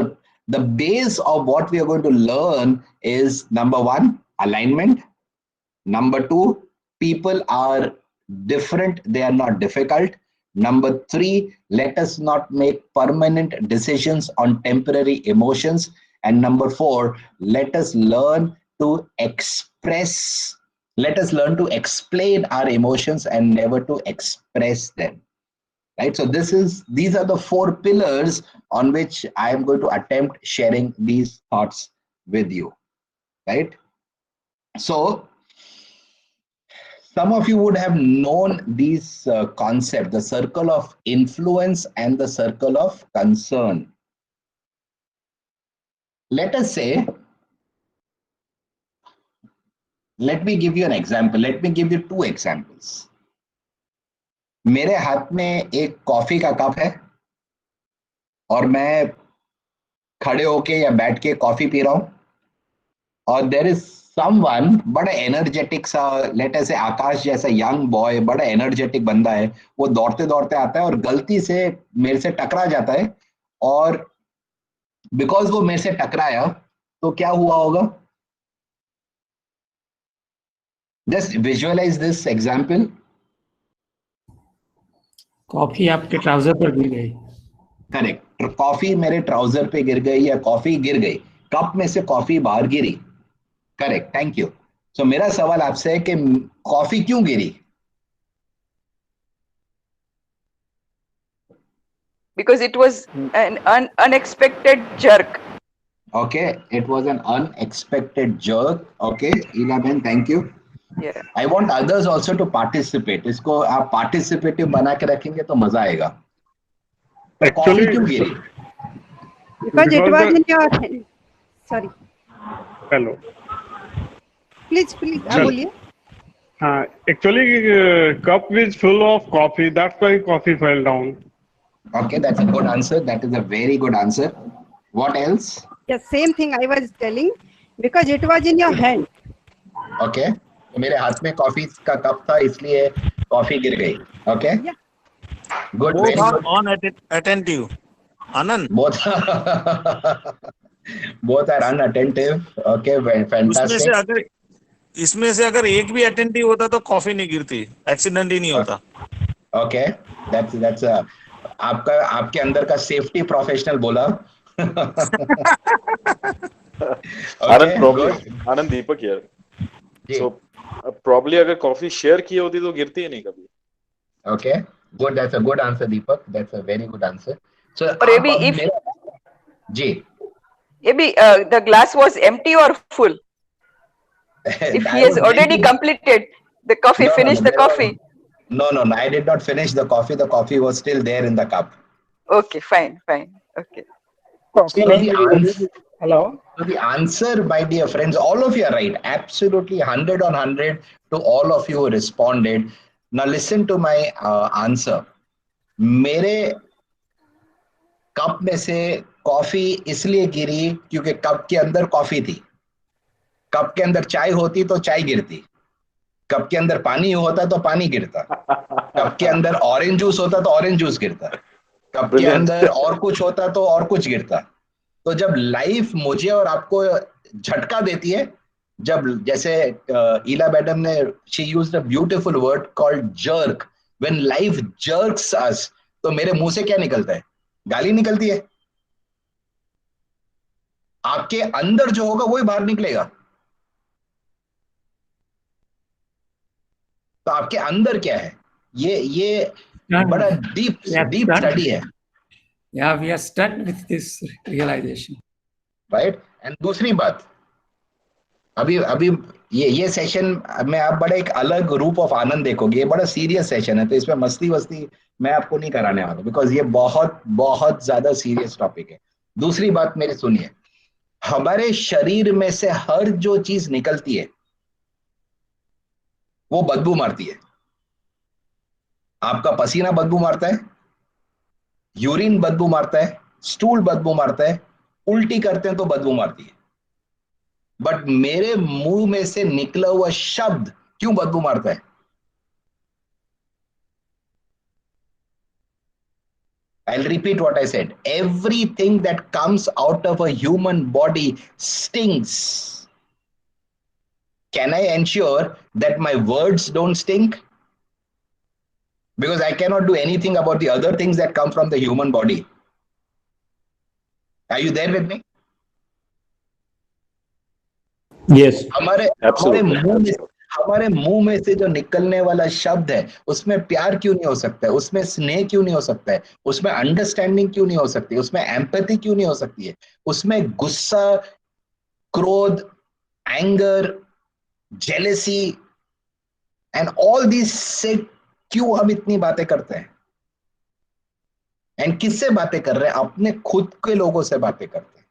the base of what we are going to learn is number 1, alignment. Number 2, people are different, they are not difficult. Number 3, let us not make permanent decisions on temporary emotions. And number 4, let us learn to explain our emotions and never to express them. Right? So these are the 4 pillars on which I am going to attempt sharing these thoughts with you. Right? So some of you would have known these concepts, the circle of influence and the circle of concern. Let us say, let me give you an example. Let me give you 2 examples. मेरे हाथ में एक coffee का cup है और मैं खड़े होके या बैठ के कॉफी पी रहा हूं, और देयर इज समवन, बड़ा एनर्जेटिक सा, लेट अस से आकाश जैसा यंग बॉय, बड़ा एनर्जेटिक बंदा है, वो दौड़ते दौड़ते आता है और गलती से मेरे से टकरा जाता है. और बिकॉज वो मेरे से टकराया तो क्या हुआ होगा? Just visualize this example. Coffee आपके ट्राउजर पर गिर गई. करेक्ट. कॉफी मेरे ट्राउजर पे गिर गई या कॉफी गिर गई, कप में से कॉफी बाहर गिरी. Correct, thank you. सो मेरा सवाल आपसे है कि कॉफी क्यों गिरी? Because it was an unexpected jerk. Okay, it was an unexpected jerk. Okay, Ilaben, thank you. Yeah. I want others also to participate. इसको आप पार्टिसिपेटिव बना के रखेंगे तो मजा आएगा. Actually, क्यों गिरी? Because it was in your hand. Sorry. Hello. Please, आप बोलिए. Actually, cup is full of coffee. That's why coffee fell down. Okay, that's a good answer. That is a very good answer. What else? The same thing I was telling. Because it was in your hand. Okay. मेरे हाथ में coffee का cup था इसलिए coffee गिर गई. Okay. Yeah. Good. Both Very are good. unattentive. Anand. Both are unattentive. Okay. Fantastic. इसमें से अगर एक भी अटेंटिव होता तो कॉफी नहीं गिरती, एक्सीडेंट ही नहीं होता. Okay. That's आपके अंदर का सेफ्टी प्रोफेशनल बोला. आनंद, दीपक यार. So probably अगर कॉफी शेयर की होती तो गिरती ही नहीं कभी. Okay, good. That's a good answer, Deepak. That's a very good answer. So the glass was empty or full? If he has already completed the coffee, finished the coffee. No, I did not finish the coffee. The coffee was still there in the cup. Okay, fine. Okay. Hello. So the answer, my dear friends, all of you are right. Absolutely 100 on 100 to all of you who responded. Now listen to my answer. मेरे cup में से coffee इसलिए गिरी क्योंकि cup के अंदर coffee थी। Cup के अंदर चाय होती तो चाय गिरती, कप के अंदर पानी होता तो पानी गिरता, कप के अंदर ऑरेंज जूस होता तो ऑरेंज जूस गिरता, कप के अंदर और कुछ होता तो और कुछ गिरता। तो जब लाइफ मुझे और आपको झटका देती है, जब जैसे ईला मैडम ने she used a beautiful word called jerk, when life jerks us, तो मेरे मुंह से क्या निकलता है? गाली निकलती है। आपके अंदर जो होगा वही बाहर निकलेगा। तो आपके अंदर क्या है, ये बड़ा डीप स्टडी है। Yeah, we are stuck with this realization. Right? And दूसरी बात, अभी ये सेशन में आप बड़ा एक अलग रूप ऑफ आनंद देखोगे। ये बड़ा सीरियस सेशन है, तो इसमें मस्ती वस्ती मैं आपको नहीं कराने वाला, बिकॉज ये बहुत बहुत ज्यादा सीरियस टॉपिक है। दूसरी बात मेरी सुनिए, हमारे शरीर में से हर जो चीज निकलती है वो बदबू मारती है। आपका पसीना बदबू मारता है, यूरिन बदबू मारता है, स्टूल बदबू मारता है, उल्टी करते हैं तो बदबू मारती है। बट मेरे मुंह में से निकला हुआ शब्द क्यों बदबू मारता है? I'll repeat what I said. Everything that comes out of a human body stinks. Can I ensure that my words don't stink? Because I cannot do anything about the other things that come from the human body. Are you there with me? Yes. हमारे मुंह में से जो निकलने वाला शब्द है, उसमें प्यार क्यों नहीं हो सकता है? उसमें स्नेह क्यों नहीं हो सकता है? उसमें अंडरस्टैंडिंग क्यों नहीं हो सकती? उसमें एम्पैथी क्यों नहीं हो सकती है? उसमें गुस्सा, क्रोध, anger, jealousy and all this से क्यों हम इतनी बातें करते हैं? एंड किससे बातें कर रहे हैं? अपने खुद के लोगों से बातें करते हैं।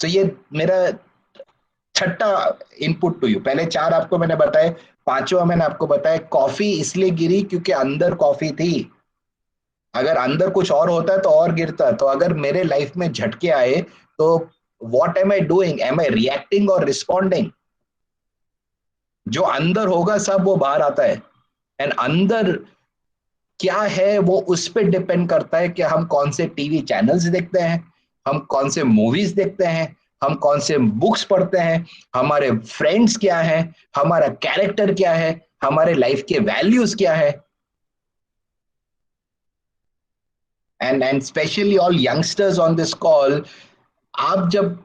तो ये मेरा छठा इनपुट टू यू। पहले 4 आपको मैंने बताए, 5वां मैंने आपको बताया कॉफी इसलिए गिरी क्योंकि अंदर कॉफी थी। अगर अंदर कुछ और होता तो और गिरता। तो अगर मेरे लाइफ में झटके आए तो what am I doing? Am I reacting और रिस्पॉन्डिंग? जो अंदर होगा सब वो बाहर आता है। एंड अंदर क्या है वो उस पर डिपेंड करता है कि हम कौन से टीवी चैनल्स देखते हैं, हम कौन से मूवीज देखते हैं, हम कौन से बुक्स पढ़ते हैं, हमारे फ्रेंड्स क्या हैं, हमारा कैरेक्टर क्या है, हमारे लाइफ के वैल्यूज क्या है। And specially all youngsters on this call, आप जब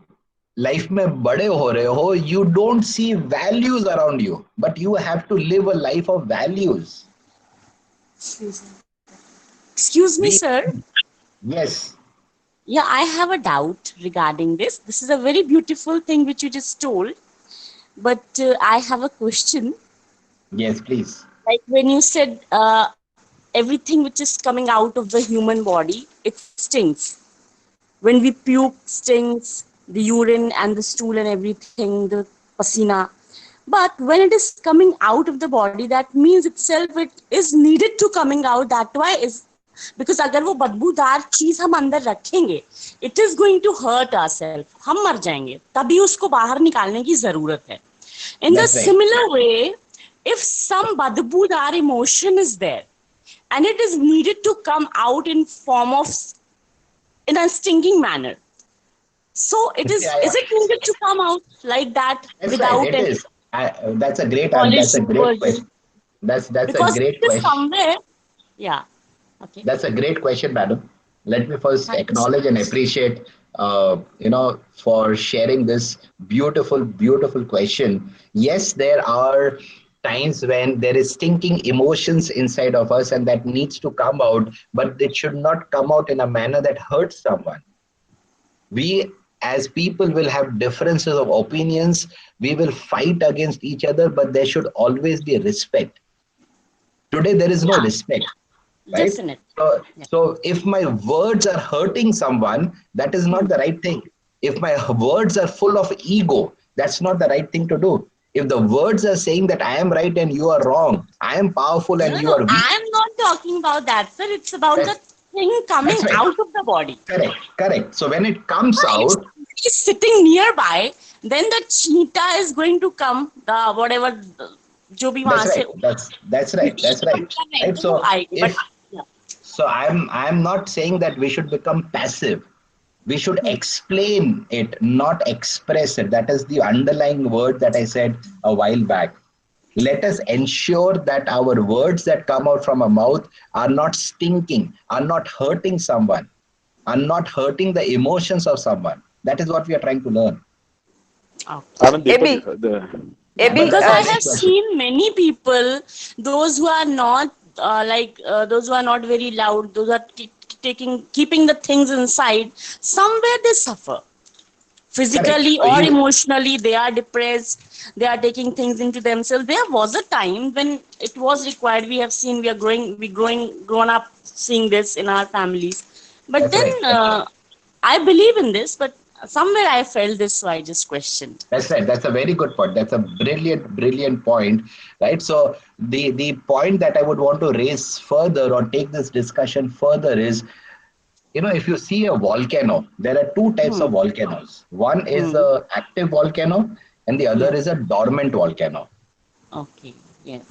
लाइफ में बड़े हो रहे हो, you don't see values around you, but you have to live a life of values. Excuse me, sir. Yes. Yeah, I have a doubt regarding this. This is a very beautiful thing which you just told, but I have a question. Yes, please. Like when you said everything which is coming out of the human body, it stinks. When we puke, stinks, the urine and the stool and everything, the pasina. But when it is coming out of the body, that means itself it is needed to coming out. That why is because अगर वो बदबूदार चीज हम अंदर रखेंगे, it is going to hurt ourselves. हम मर जाएंगे। तभी उसको बाहर निकालने की जरूरत है। In the similar way, if some बदबूदार emotion is there, and it is needed to come out in form of in a stinking manner, so it is it needed to come out like that? That's without right, it any is. That's a great question. That's because a great it is question. somewhere. Yeah. Okay. That's a great question, madam. Let me first acknowledge and appreciate, for sharing this beautiful question. Yes, there are times when there is stinking emotions inside of us and that needs to come out, but it should not come out in a manner that hurts someone. We as people will have differences of opinions. We will fight against each other, but there should always be respect. Today, there is no respect. Right? So if my words are hurting someone, that is not the right thing. If my words are full of ego, that's not the right thing to do. If the words are saying that I am right and you are wrong, I am powerful and you are weak. I am not talking about that, sir. It's about the thing coming That's right. out of the body. Correct. So when it comes out, If he's sitting nearby, then the cheetah is going to come, the whatever, जो भी वहाँ that's से right. That's right. Right. So I'm not saying that we should become passive. We should explain it, not express it. That is the underlying word that I said a while back. Let us ensure that our words that come out from our mouth are not stinking, are not hurting someone, are not hurting the emotions of someone. That is what we are trying to learn. Because I have seen many people, those who are not those who are not very loud, those who are keeping the things inside, somewhere they suffer. Physically or emotionally, they are depressed, they are taking things into themselves. There was a time when it was required. We have seen, grown up seeing this in our families. But I believe in this, but somewhere I felt this, so I just questioned. That's right. That's a very good point. That's a brilliant point, right? So the point that I would want to raise further or take this discussion further is, if you see a volcano, there are two types of volcanoes. One is a active volcano and the other is a dormant volcano. Okay, yes.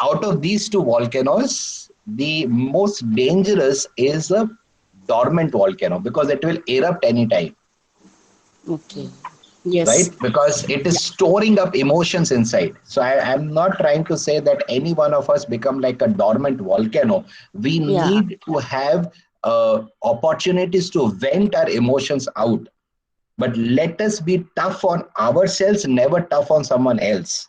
Out of these two volcanoes, the most dangerous is a dormant volcano because it will erupt anytime. Okay. Yes. Right? Because it is storing up emotions inside. So I'm not trying to say that any one of us become like a dormant volcano. We need to have opportunities to vent our emotions out. But let us be tough on ourselves, never tough on someone else.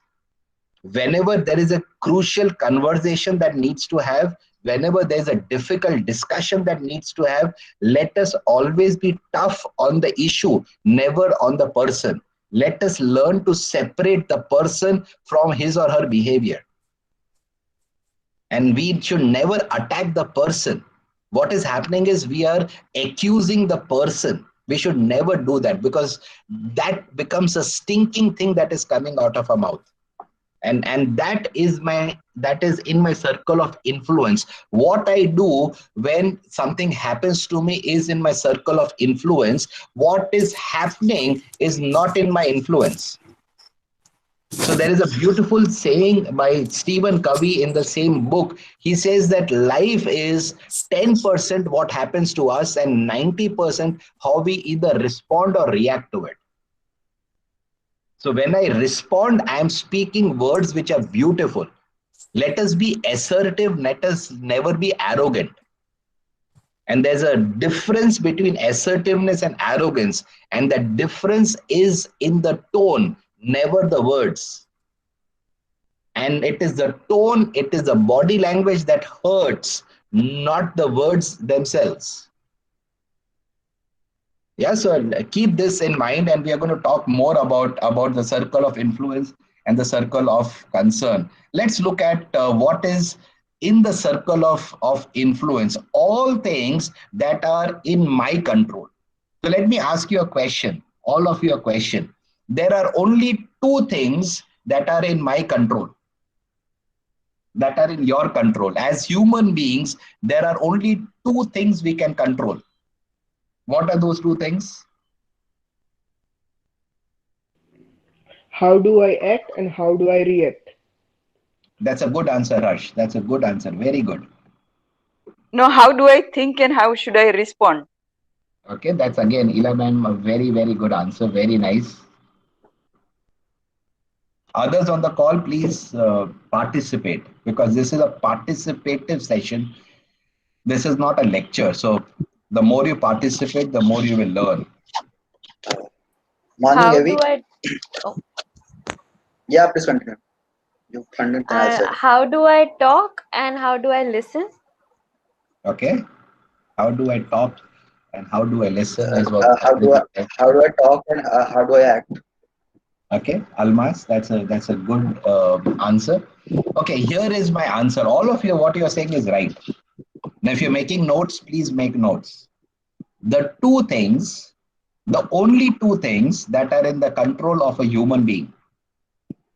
Whenever there is a crucial conversation that needs to have, whenever there's a difficult discussion that needs to have, let us always be tough on the issue, never on the person. Let us learn to separate the person from his or her behavior. And we should never attack the person. What is happening is we are accusing the person. We should never do that because that becomes a stinking thing that is coming out of our mouth. And that is in my circle of influence. What I do when something happens to me is in my circle of influence. What is happening is not in my influence. So there is a beautiful saying by Stephen Covey in the same book. He says that life is 10% what happens to us and 90% how we either respond or react to it. So when I respond, I am speaking words which are beautiful. Let us be assertive. Let us never be arrogant. And there's a difference between assertiveness and arrogance. And the difference is in the tone, never the words. And it is the tone, it is the body language that hurts, not the words themselves. Yeah, so keep this in mind, and we are going to talk more about the circle of influence and the circle of concern. Let's look at what is in the circle of influence, all things that are in my control. So let me ask you a question, all of you a question. There are only two things that are in my control, that are in your control. As human beings, there are only two things we can control. What are those two things? How do I act and how do I react? That's a good answer, Harsh. That's a good answer. Very good. No, how do I think and how should I respond? Okay, that's again, Ila ma'am, a very, very good answer. Very nice. Others on the call, please participate because this is a participative session. This is not a lecture. So the more you participate, the more you will learn. How do I? Oh. Yeah, please continue. You continue. How do I talk and how do I listen? Okay. How do I talk and how do I listen? How do I talk and how do I act? Okay, Almas, that's a good answer. Okay, here is my answer. All of you, what you are saying is right. Now, if you're making notes, please make notes. The only two things that are in the control of a human being.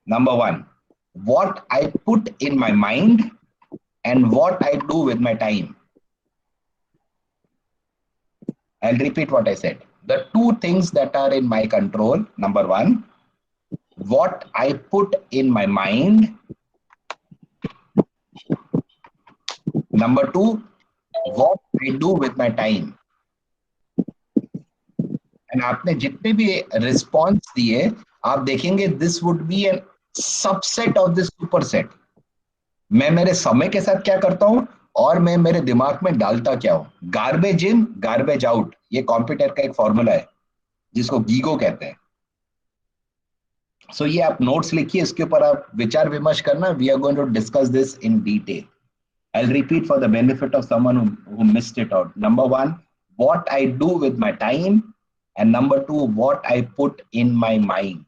Number one, what I put in my mind, and what I do with my time. I'll repeat what I said. The two things that are in my control, number one, what I put in my mind. Number two, what I do with my time. And आपने जितने भी response दिए, आप देखेंगे this would be a subset of this superset. मैं मेरे समय के साथ क्या करता हूं और मैं मेरे दिमाग में डालता क्या हूं. गार्बेज इन, गार्बेज आउट, ये कॉम्प्यूटर का एक फॉर्मूला है जिसको गीगो कहते हैं. सो ये आप नोट्स लिखिए, इसके ऊपर आप विचार विमर्श करना. We are going to discuss this in detail. I'll repeat for the benefit of someone who missed it out. Number one, what I do with my time, and number two, what I put in my mind.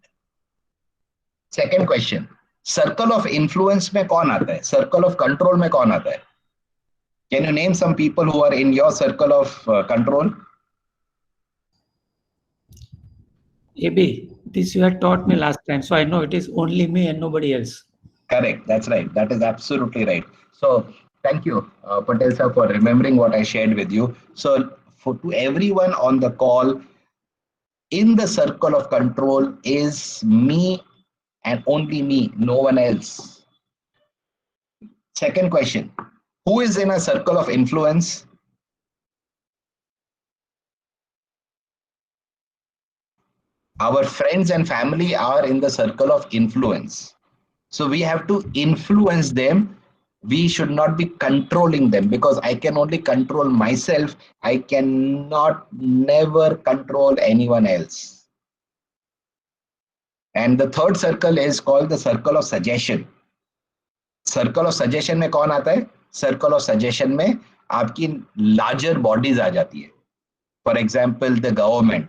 Second question, circle of influence में कौन आता है? Circle of control में कौन आता है? Can you name some people who are in your circle of control? AB, this you had taught me last time, so I know it is only me and nobody else. Correct, that's right. That is absolutely right. So thank you, Patel sir, for remembering what I shared with you. So to everyone on the call, in the circle of control is me and only me, no one else. Second question, who is in a circle of influence? Our friends and family are in the circle of influence. So we have to influence them. We should not be controlling them, because I can only control myself. I cannot never control anyone else. And the third circle is called the circle of suggestion. Circle of suggestion में कौन आता है? Circle of suggestion में आपकी larger bodies आ जाती है. For example, the government,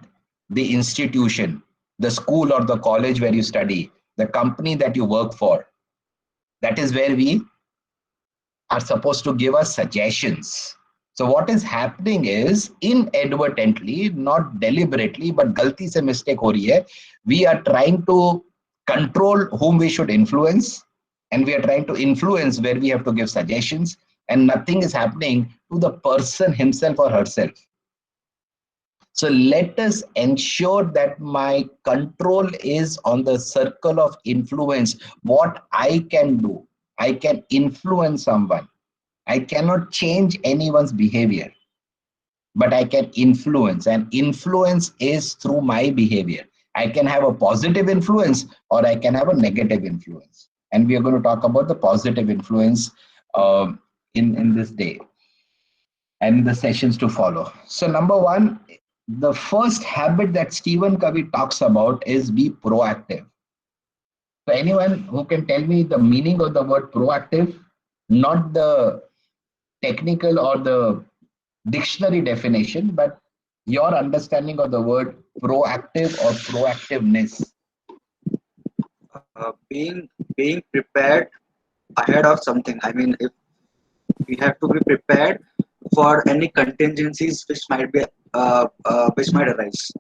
the institution, the school or the college where you study, the company that you work for. That is where we are supposed to give us suggestions. So what is happening is, inadvertently, not deliberately, but galti se mistake ho rahi hai, we are trying to control whom we should influence, and we are trying to influence where we have to give suggestions, and nothing is happening to the person himself or herself. So let us ensure that my control is on the circle of influence. What I can do, I can influence someone. I cannot change anyone's behavior, but I can influence, and influence is through my behavior. I can have a positive influence or I can have a negative influence. And we are going to talk about the positive influence in this day and the sessions to follow. So number one, the first habit that Stephen Covey talks about is be proactive. So anyone who can tell me the meaning of the word proactive, not the technical or the dictionary definition, but your understanding of the word proactive or proactiveness. Being prepared ahead of something. I mean, if we have to be prepared for any contingencies which might arise.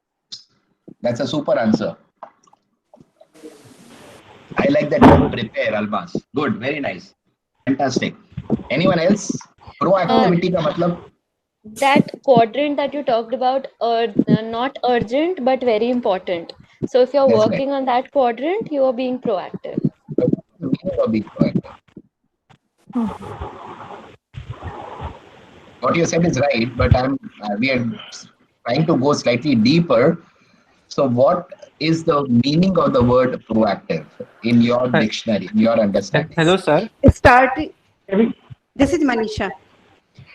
That's a super answer. I like that word prepare, Almas. Good, very nice. Fantastic. Anyone else? Proactivity ka matlab? That quadrant that you talked about, not urgent but very important. So if you're That's working on that quadrant, you are being proactive. Being proactive. What you said is right, but we are trying to go slightly deeper. So what is the meaning of the word proactive in your dictionary, in your understanding? Hello, sir. Starting. This is Manisha.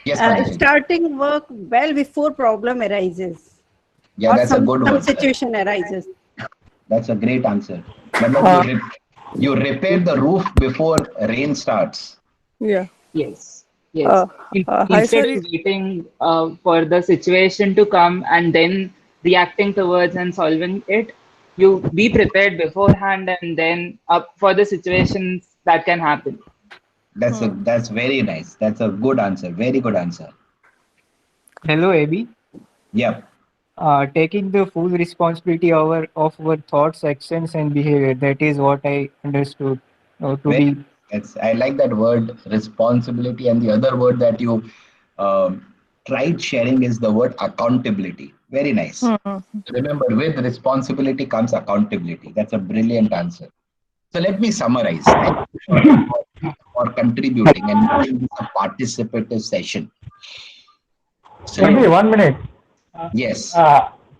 Yes, Manisha. Starting work well before problem arises. Yeah, that's a good some word. Situation arises. That's a great answer. You repair the roof before rain starts. Yeah. Yes. Yes. Instead of waiting for the situation to come and then reacting towards and solving it, you be prepared beforehand and then up for the situations that can happen. That's very nice. That's a good answer. Very good answer. Hello, AB. Yeah. Taking the full responsibility of our thoughts, actions, and behavior. That is what I understood to be I like that word responsibility, and the other word that you tried sharing is the word accountability. Very nice. Remember, with responsibility comes accountability. That's a brilliant answer. So let me summarize. Thank you for contributing and making this a participative session. So, Maybe 1 minute. yes.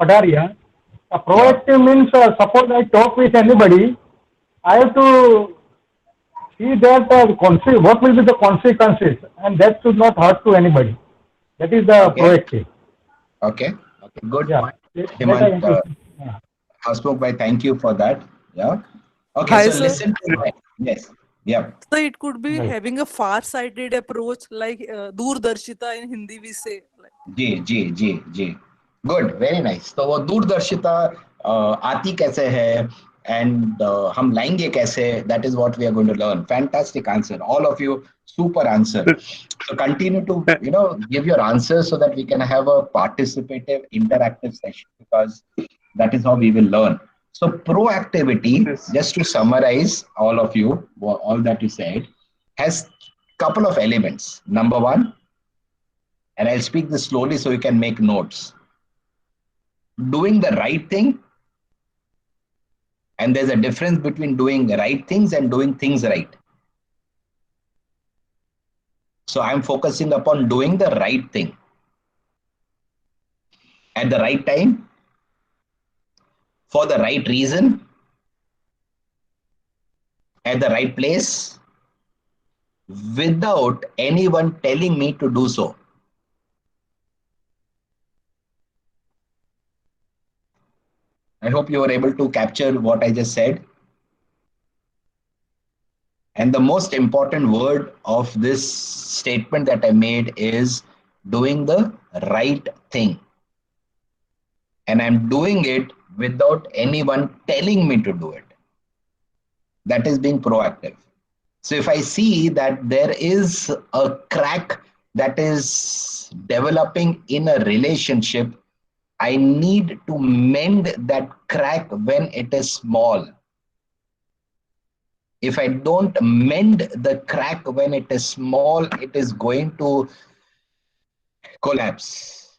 Padaria. Proactive means suppose I talk with anybody, I have to see that what will be the consequences, and that should not hurt to anybody. That is the proactive. Okay. Good Yeah. point. That I Hemant, understand. Yeah. Hasmukh bhai, thank you for that. Yeah. Okay. Hi, So sir. listen to my, yes. Yeah. So it could be Right. having a far-sighted approach, like Doordarshita in Hindi we say. जी good very nice. तो वो दूरदर्शिता आती कैसे है and हम लाएंगे कैसे, that is what we are going to learn. Fantastic answer, all of you, super answer. So continue to give your answers so that we can have a participative interactive session, because that is how we will learn. So proactivity, just to summarize all of you, all that you said, has couple of elements. Number one, and I'll speak this slowly so you can make notes. Doing the right thing, and there's a difference between doing the right things and doing things right. So I'm focusing upon doing the right thing at the right time, for the right reason, at the right place, without anyone telling me to do so. I hope you were able to capture what I just said. And the most important word of this statement that I made is doing the right thing. And I'm doing it without anyone telling me to do it. That is being proactive. So if I see that there is a crack that is developing in a relationship, I need to mend that crack when it is small. If I don't mend the crack when it is small, it is going to collapse.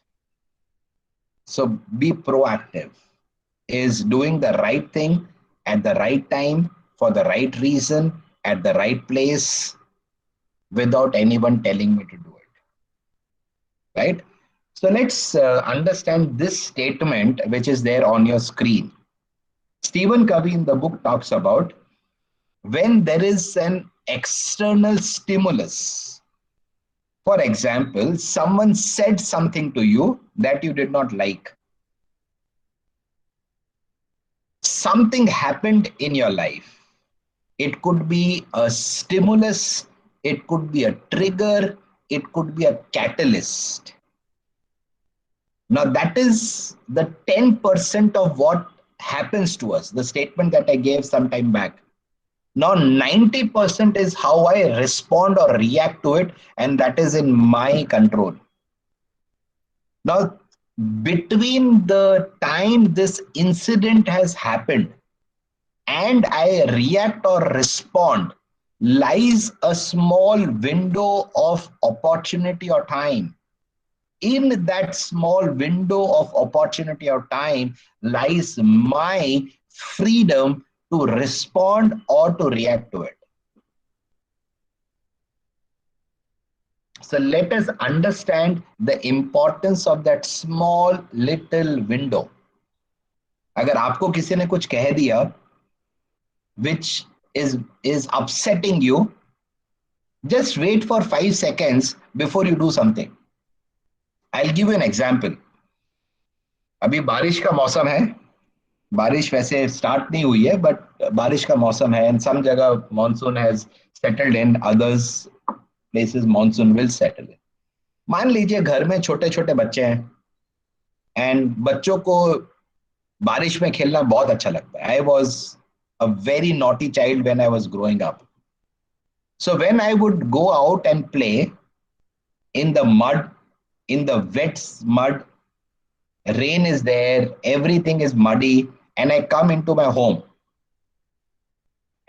So be proactive, is doing the right thing at the right time, for the right reason, at the right place, without anyone telling me to do it. Right? So let's understand this statement, which is there on your screen. Stephen Covey in the book talks about when there is an external stimulus. For example, someone said something to you that you did not like. Something happened in your life. It could be a stimulus, it could be a trigger, it could be a catalyst. Now that is the 10% of what happens to us, the statement that I gave some time back. Now 90% is how I respond or react to it, and that is in my control. Now, between the time this incident has happened and I react or respond lies a small window of opportunity or time. In that small window of opportunity or time lies my freedom to respond or to react to it. So let us understand the importance of that small little window. अगर आपको किसी ने कुछ कह दिया which is upsetting you, just wait for 5 seconds before you do something. I'll give you an example. अभी बारिश का मौसम है. बारिश वैसे स्टार्ट नहीं हुई है, बट बारिश का मौसम है, and some जगह monsoon has settled in, others places monsoon will settle in. मान लीजिए घर में छोटे छोटे बच्चे हैं and बच्चों को बारिश में खेलना बहुत अच्छा लगता है. I was a very naughty child when I was growing up. So when I would go out and play in the mud, in the wet mud, rain is there, everything is muddy, and I come into my home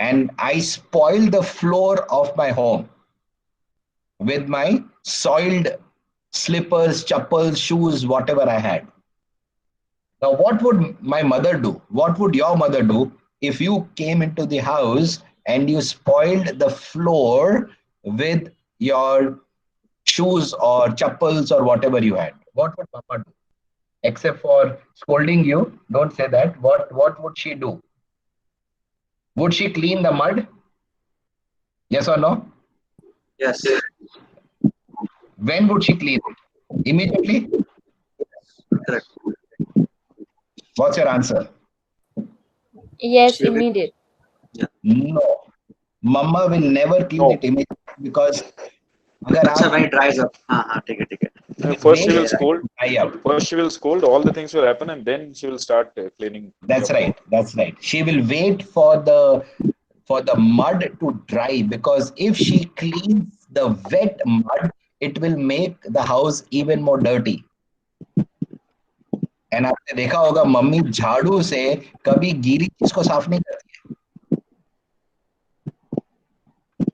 and I spoil the floor of my home with my soiled slippers, chappals, shoes, whatever I had. Now, what would my mother do? What would your mother do if you came into the house and you spoiled the floor with your shoes or chappals or whatever you had? What would mama do? Except for scolding you, don't say that. What would she do? Would she clean the mud? Yes or no? Yes. When would she clean it? Immediately? Correct. What's your answer? Yes, immediate. No. Mama will never clean it immediately because अच्छा when it dries up. Take it. First she will scold. First she will scold. All the things will happen, and then she will start cleaning. That's right. That's right. She will wait for the mud to dry, because if she cleans the wet mud, it will make the house even more dirty. And आपने देखा होगा mummy झाड़ू से कभी गीली चीज को साफ नहीं करती है.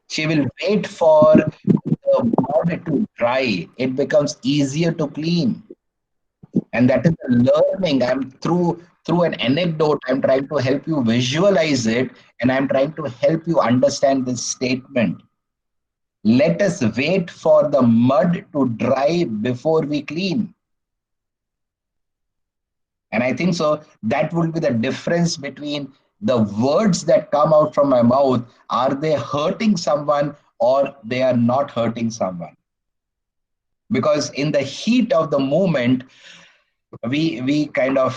She will wait for the mud to dry. It becomes easier to clean. And that is the learning. I'm through an anecdote, I'm trying to help you visualize it, and I'm trying to help you understand this statement. Let us wait for the mud to dry before we clean. And I think so that will be the difference between the words that come out from my mouth. Are they hurting someone or they are not hurting someone? Because in the heat of the moment, we kind of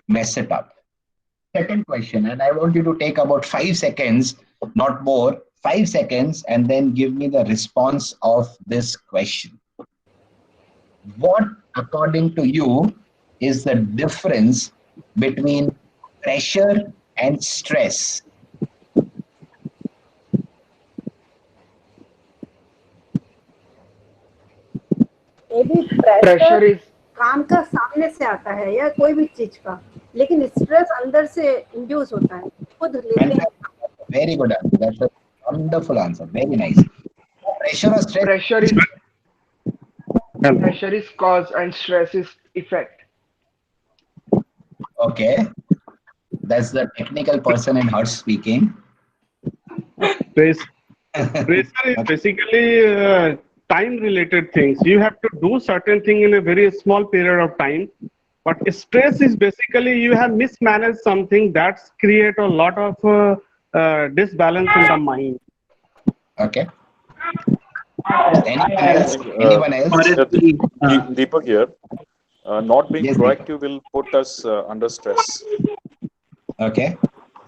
mess it up. Second question, and I want you to take about 5 seconds, not more, 5 seconds, and then give me the response of this question. What, according to you, is the difference between pressure and stress? Pressure is काम का सामने से आता है या कोई भी चीज का, लेकिन स्ट्रेस अंदर से इंड्यूस होता है, खुद लेते हैं. Very good answer. That's a wonderful answer. Very nice. Pressure or stress? Pressure is cause and stress is effect. Okay. That's the technical person in her speaking. Pressure is basically time-related things. You have to do certain thing in a very small period of time. But stress is basically you have mismanaged something that's create a lot of disbalance in the mind. Okay. Anyone else? Deepak here. Not being proactive will put us under stress. Okay.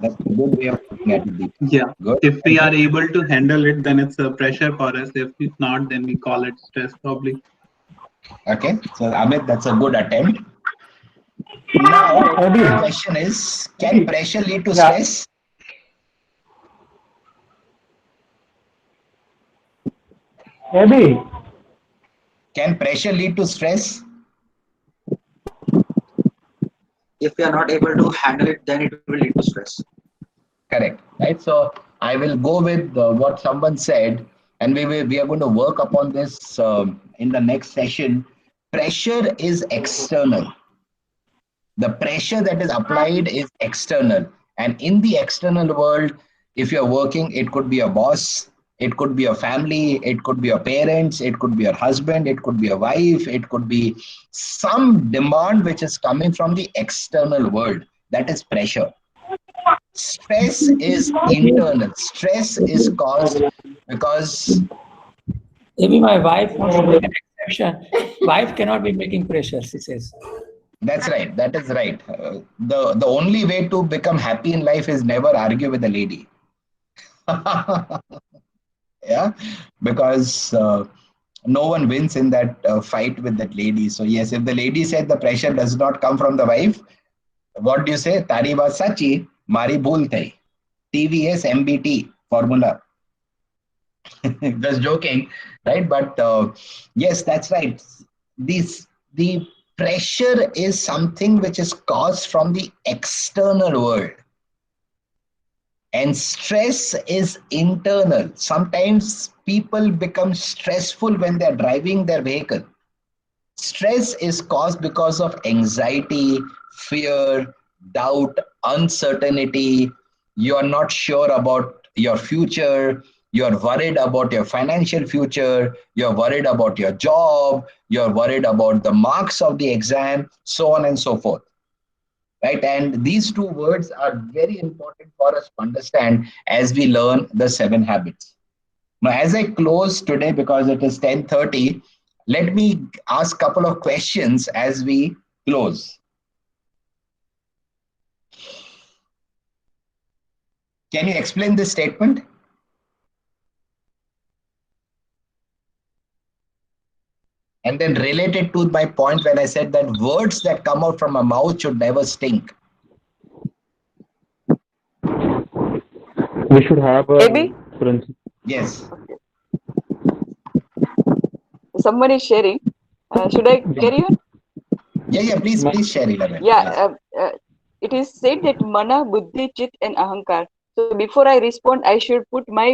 That's a good way of looking at it. Yeah. Good. If we are able to handle it, then it's a pressure for us. If not, then we call it stress probably. Okay. So Amit, that's a good attempt. Now, the question is, can pressure lead to stress? Maybe. Can pressure lead to stress? If we are not able to handle it, then it will lead to stress. Correct. Right. So I will go with what someone said, and we are going to work upon this in the next session. Pressure is external. The pressure that is applied is external. And in the external world, if you're working, it could be a boss, it could be a family, it could be your parents, it could be your husband, it could be a wife, it could be some demand which is coming from the external world. That is pressure. Stress is internal. Stress is caused because... Maybe my wife wants to make an exception. Wife cannot be making pressure, she says. That's right. That is right. The only way to become happy in life is never argue with a lady. Yeah, because no one wins in that fight with that lady. So yes, if the lady said the pressure does not come from the wife, what do you say? Tari baat sachi, mari bhool thai. TVS MBT formula. Just joking, right? But yes, that's right. The pressure is something which is caused from the external world. And stress is internal. Sometimes people become stressful when they're driving their vehicle. Stress is caused because of anxiety, fear, doubt, uncertainty. You are not sure about your future. You're worried about your financial future. You're worried about your job. You're worried about the marks of the exam, so on and so forth. Right? And these two words are very important for us to understand as we learn the 7 habits. Now, as I close today, because it is 10:30, let me ask a couple of questions as we close. Can you explain this statement? And then relate it to my point when I said that words that come out from a mouth should never stink. We should have a Maybe principle. Yes. someone is sharing. Should I carry on? Yeah, please share, Eleven. Yeah, it is said that mana, buddhi, chit, and ahankar. So before I respond, I should put my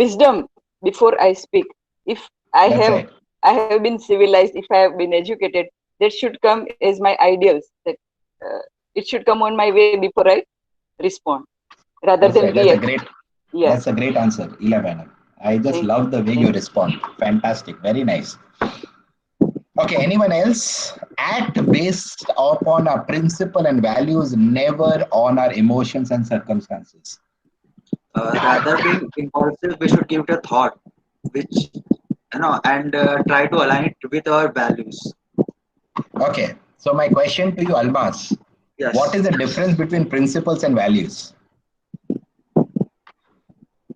wisdom before I speak. If I That's have right. I have been civilized, if I have been educated, that should come as my ideals. That it should come on my way before I respond, rather That's than right. That's a react. great. Yeah. That's a great answer, 11. I just love the way you respond. Fantastic. Very nice. Okay, anyone else? Act based upon our principle and values, never on our emotions and circumstances. Rather being impulsive, we should give it a thought, which and try to align it with our values. Okay, so my question to you, Almas. Yes. What is the difference between principles and values?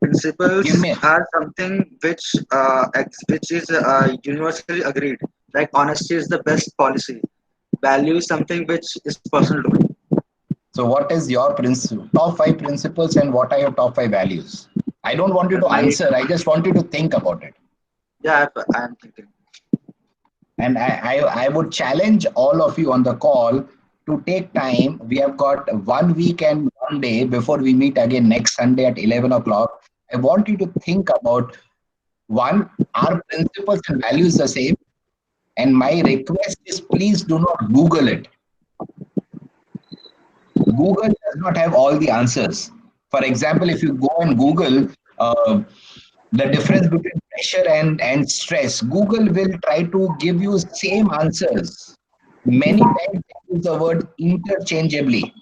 Principles are something which is universally agreed. Like honesty is the best policy. Value is something which is personal to me. So what is your top 5 principles and what are your top 5 values? I don't want you to answer. I just want you to think about it. Yeah, I am thinking. And I would challenge all of you on the call to take time. We have got 1 week and 1 day before we meet again next Sunday at 11 o'clock. I want you to think about, one, are principles and values the same? And my request is, please do not Google it. Google does not have all the answers. For example, if you go and Google the difference between pressure and stress, Google will try to give you same answers. Many times they use the word interchangeably.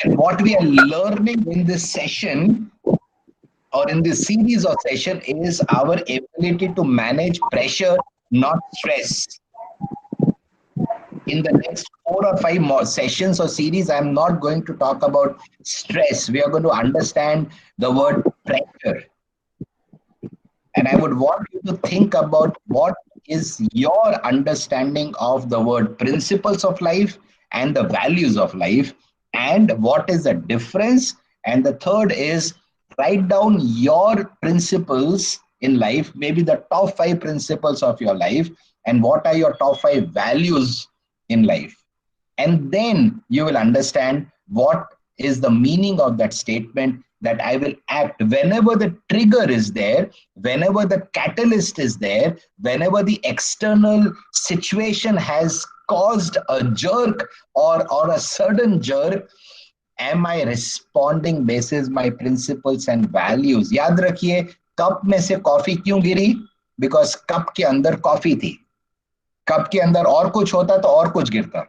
And what we are learning in this session or in this series of session is our ability to manage pressure, not stress. In the next 4 or 5 more sessions or series, I'm not going to talk about stress. We are going to understand the word pressure. And I would want you to think about what is your understanding of the word principles of life and the values of life, and what is the difference. And the third is, write down your principles in life, maybe the top 5 principles of your life, and what are your top 5 values in life. And then you will understand what is the meaning of that statement, that I will act whenever the trigger is there, whenever the catalyst is there, whenever the external situation has caused a jerk or a sudden jerk. Am I responding basis my principles and values? याद रखिए, cup में से coffee क्यों गिरी? Because cup के अंदर coffee थी. Cup के अंदर और कुछ होता तो और कुछ गिरता.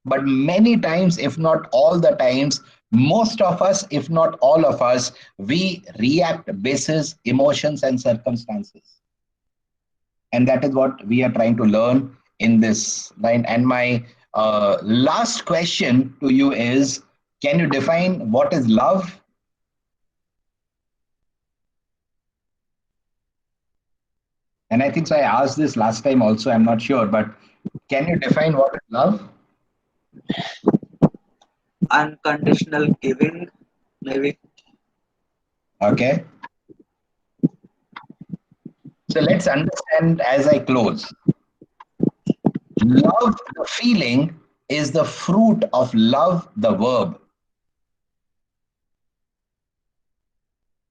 But many times, if not all the times, most of us, if not all of us, we react basis emotions and circumstances. And that is what we are trying to learn in this line. And my last question to you is, can you define what is love? And I think so I asked this last time also, I'm not sure, but can you define what is love? Unconditional giving, maybe. Okay. So let's understand as I close. Love, the feeling, is the fruit of love, the verb.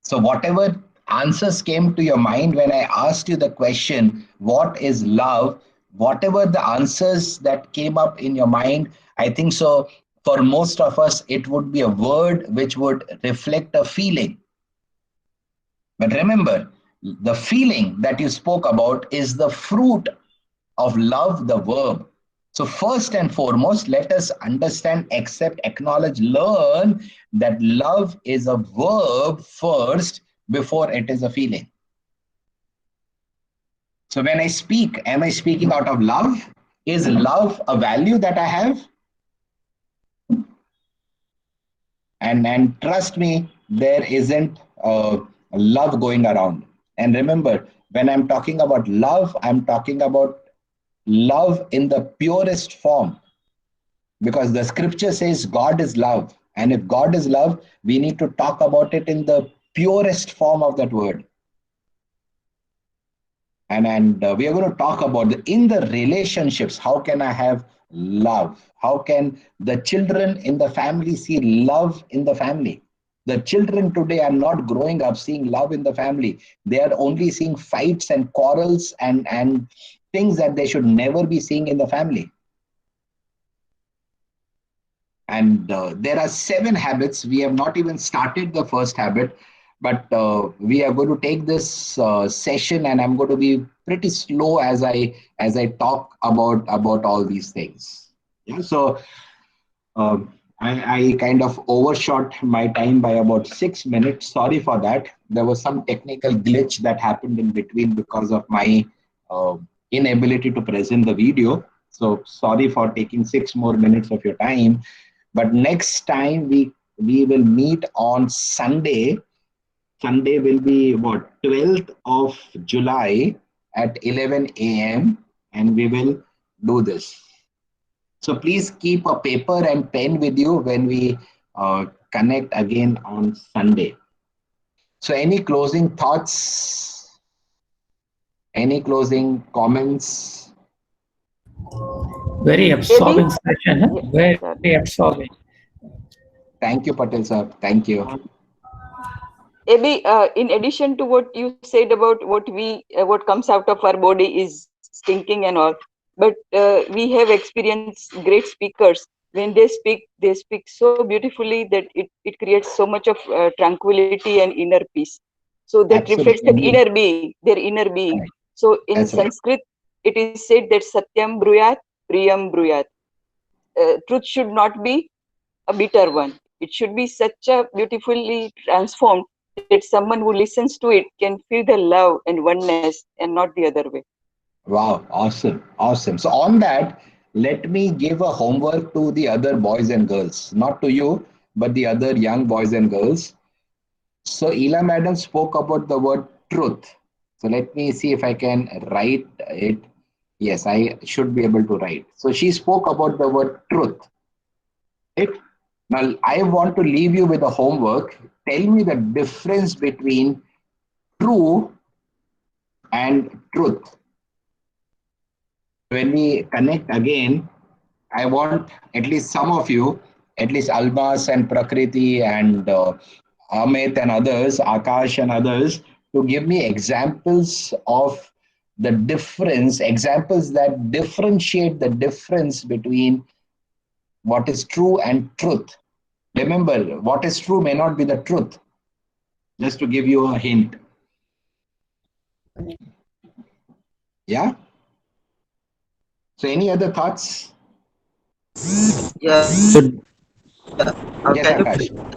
So whatever answers came to your mind when I asked you the question, what is love? Whatever the answers that came up in your mind, I think so for most of us, it would be a word which would reflect a feeling. But remember, the feeling that you spoke about is the fruit of love, the verb. So first and foremost, let us understand, accept, acknowledge, learn that love is a verb first before it is a feeling. So when I speak, am I speaking out of love? Is love a value that I have? And trust me, there isn't love going around. And remember, when I'm talking about love, I'm talking about love in the purest form. Because the scripture says God is love. And if God is love, we need to talk about it in the purest form of that word. And we are going to talk about in the relationships, how can I have love? How can the children in the family see love in the family? The children today are not growing up seeing love in the family. They are only seeing fights and quarrels and things that they should never be seeing in the family. And there are 7 habits. We have not even started the first habit, but we are going to take this session, and I'm going to be pretty slow as I talk about all these things. Yeah, so I kind of overshot my time by about 6 minutes. Sorry for that. There was some technical glitch that happened in between because of my inability to present the video. So sorry for taking 6 more minutes of your time. But next time we will meet on Sunday. Sunday will be what, 12th of July at 11 a.m. and we will do this. So please keep a paper and pen with you when we connect again on Sunday. So any closing thoughts? Any closing comments? Very absorbing session. Huh? Very absorbing. Thank you, Patel sir. Thank you. Abhi, in addition to what you said about what comes out of our body is stinking and all, but we have experienced great speakers. When they speak so beautifully that it creates so much of tranquility and inner peace. So that reflects that inner being, their inner being. So in Sanskrit, it is said that Satyam Bruyat, Priyam Bruyat. Truth should not be a bitter one. It should be such a beautifully transformed that someone who listens to it can feel the love and oneness and not the other way. Wow, awesome, awesome. So on that, let me give a homework to the other boys and girls, not to you, but the other young boys and girls. So Ela madam spoke about the word truth. So let me see if I can write it. Yes, I should be able to write. So she spoke about the word truth. Right? Now I want to leave you with a homework. Tell me the difference between true and truth. When we connect again, I want at least some of you, at least Albas and Prakriti and Amit and others, Akash and others, to give me examples of the difference, examples that differentiate the difference between what is true and truth. Remember, what is true may not be the truth. Just to give you a hint. Yeah? So any other thoughts? Yeah. Yes, Can you Akash. yeah,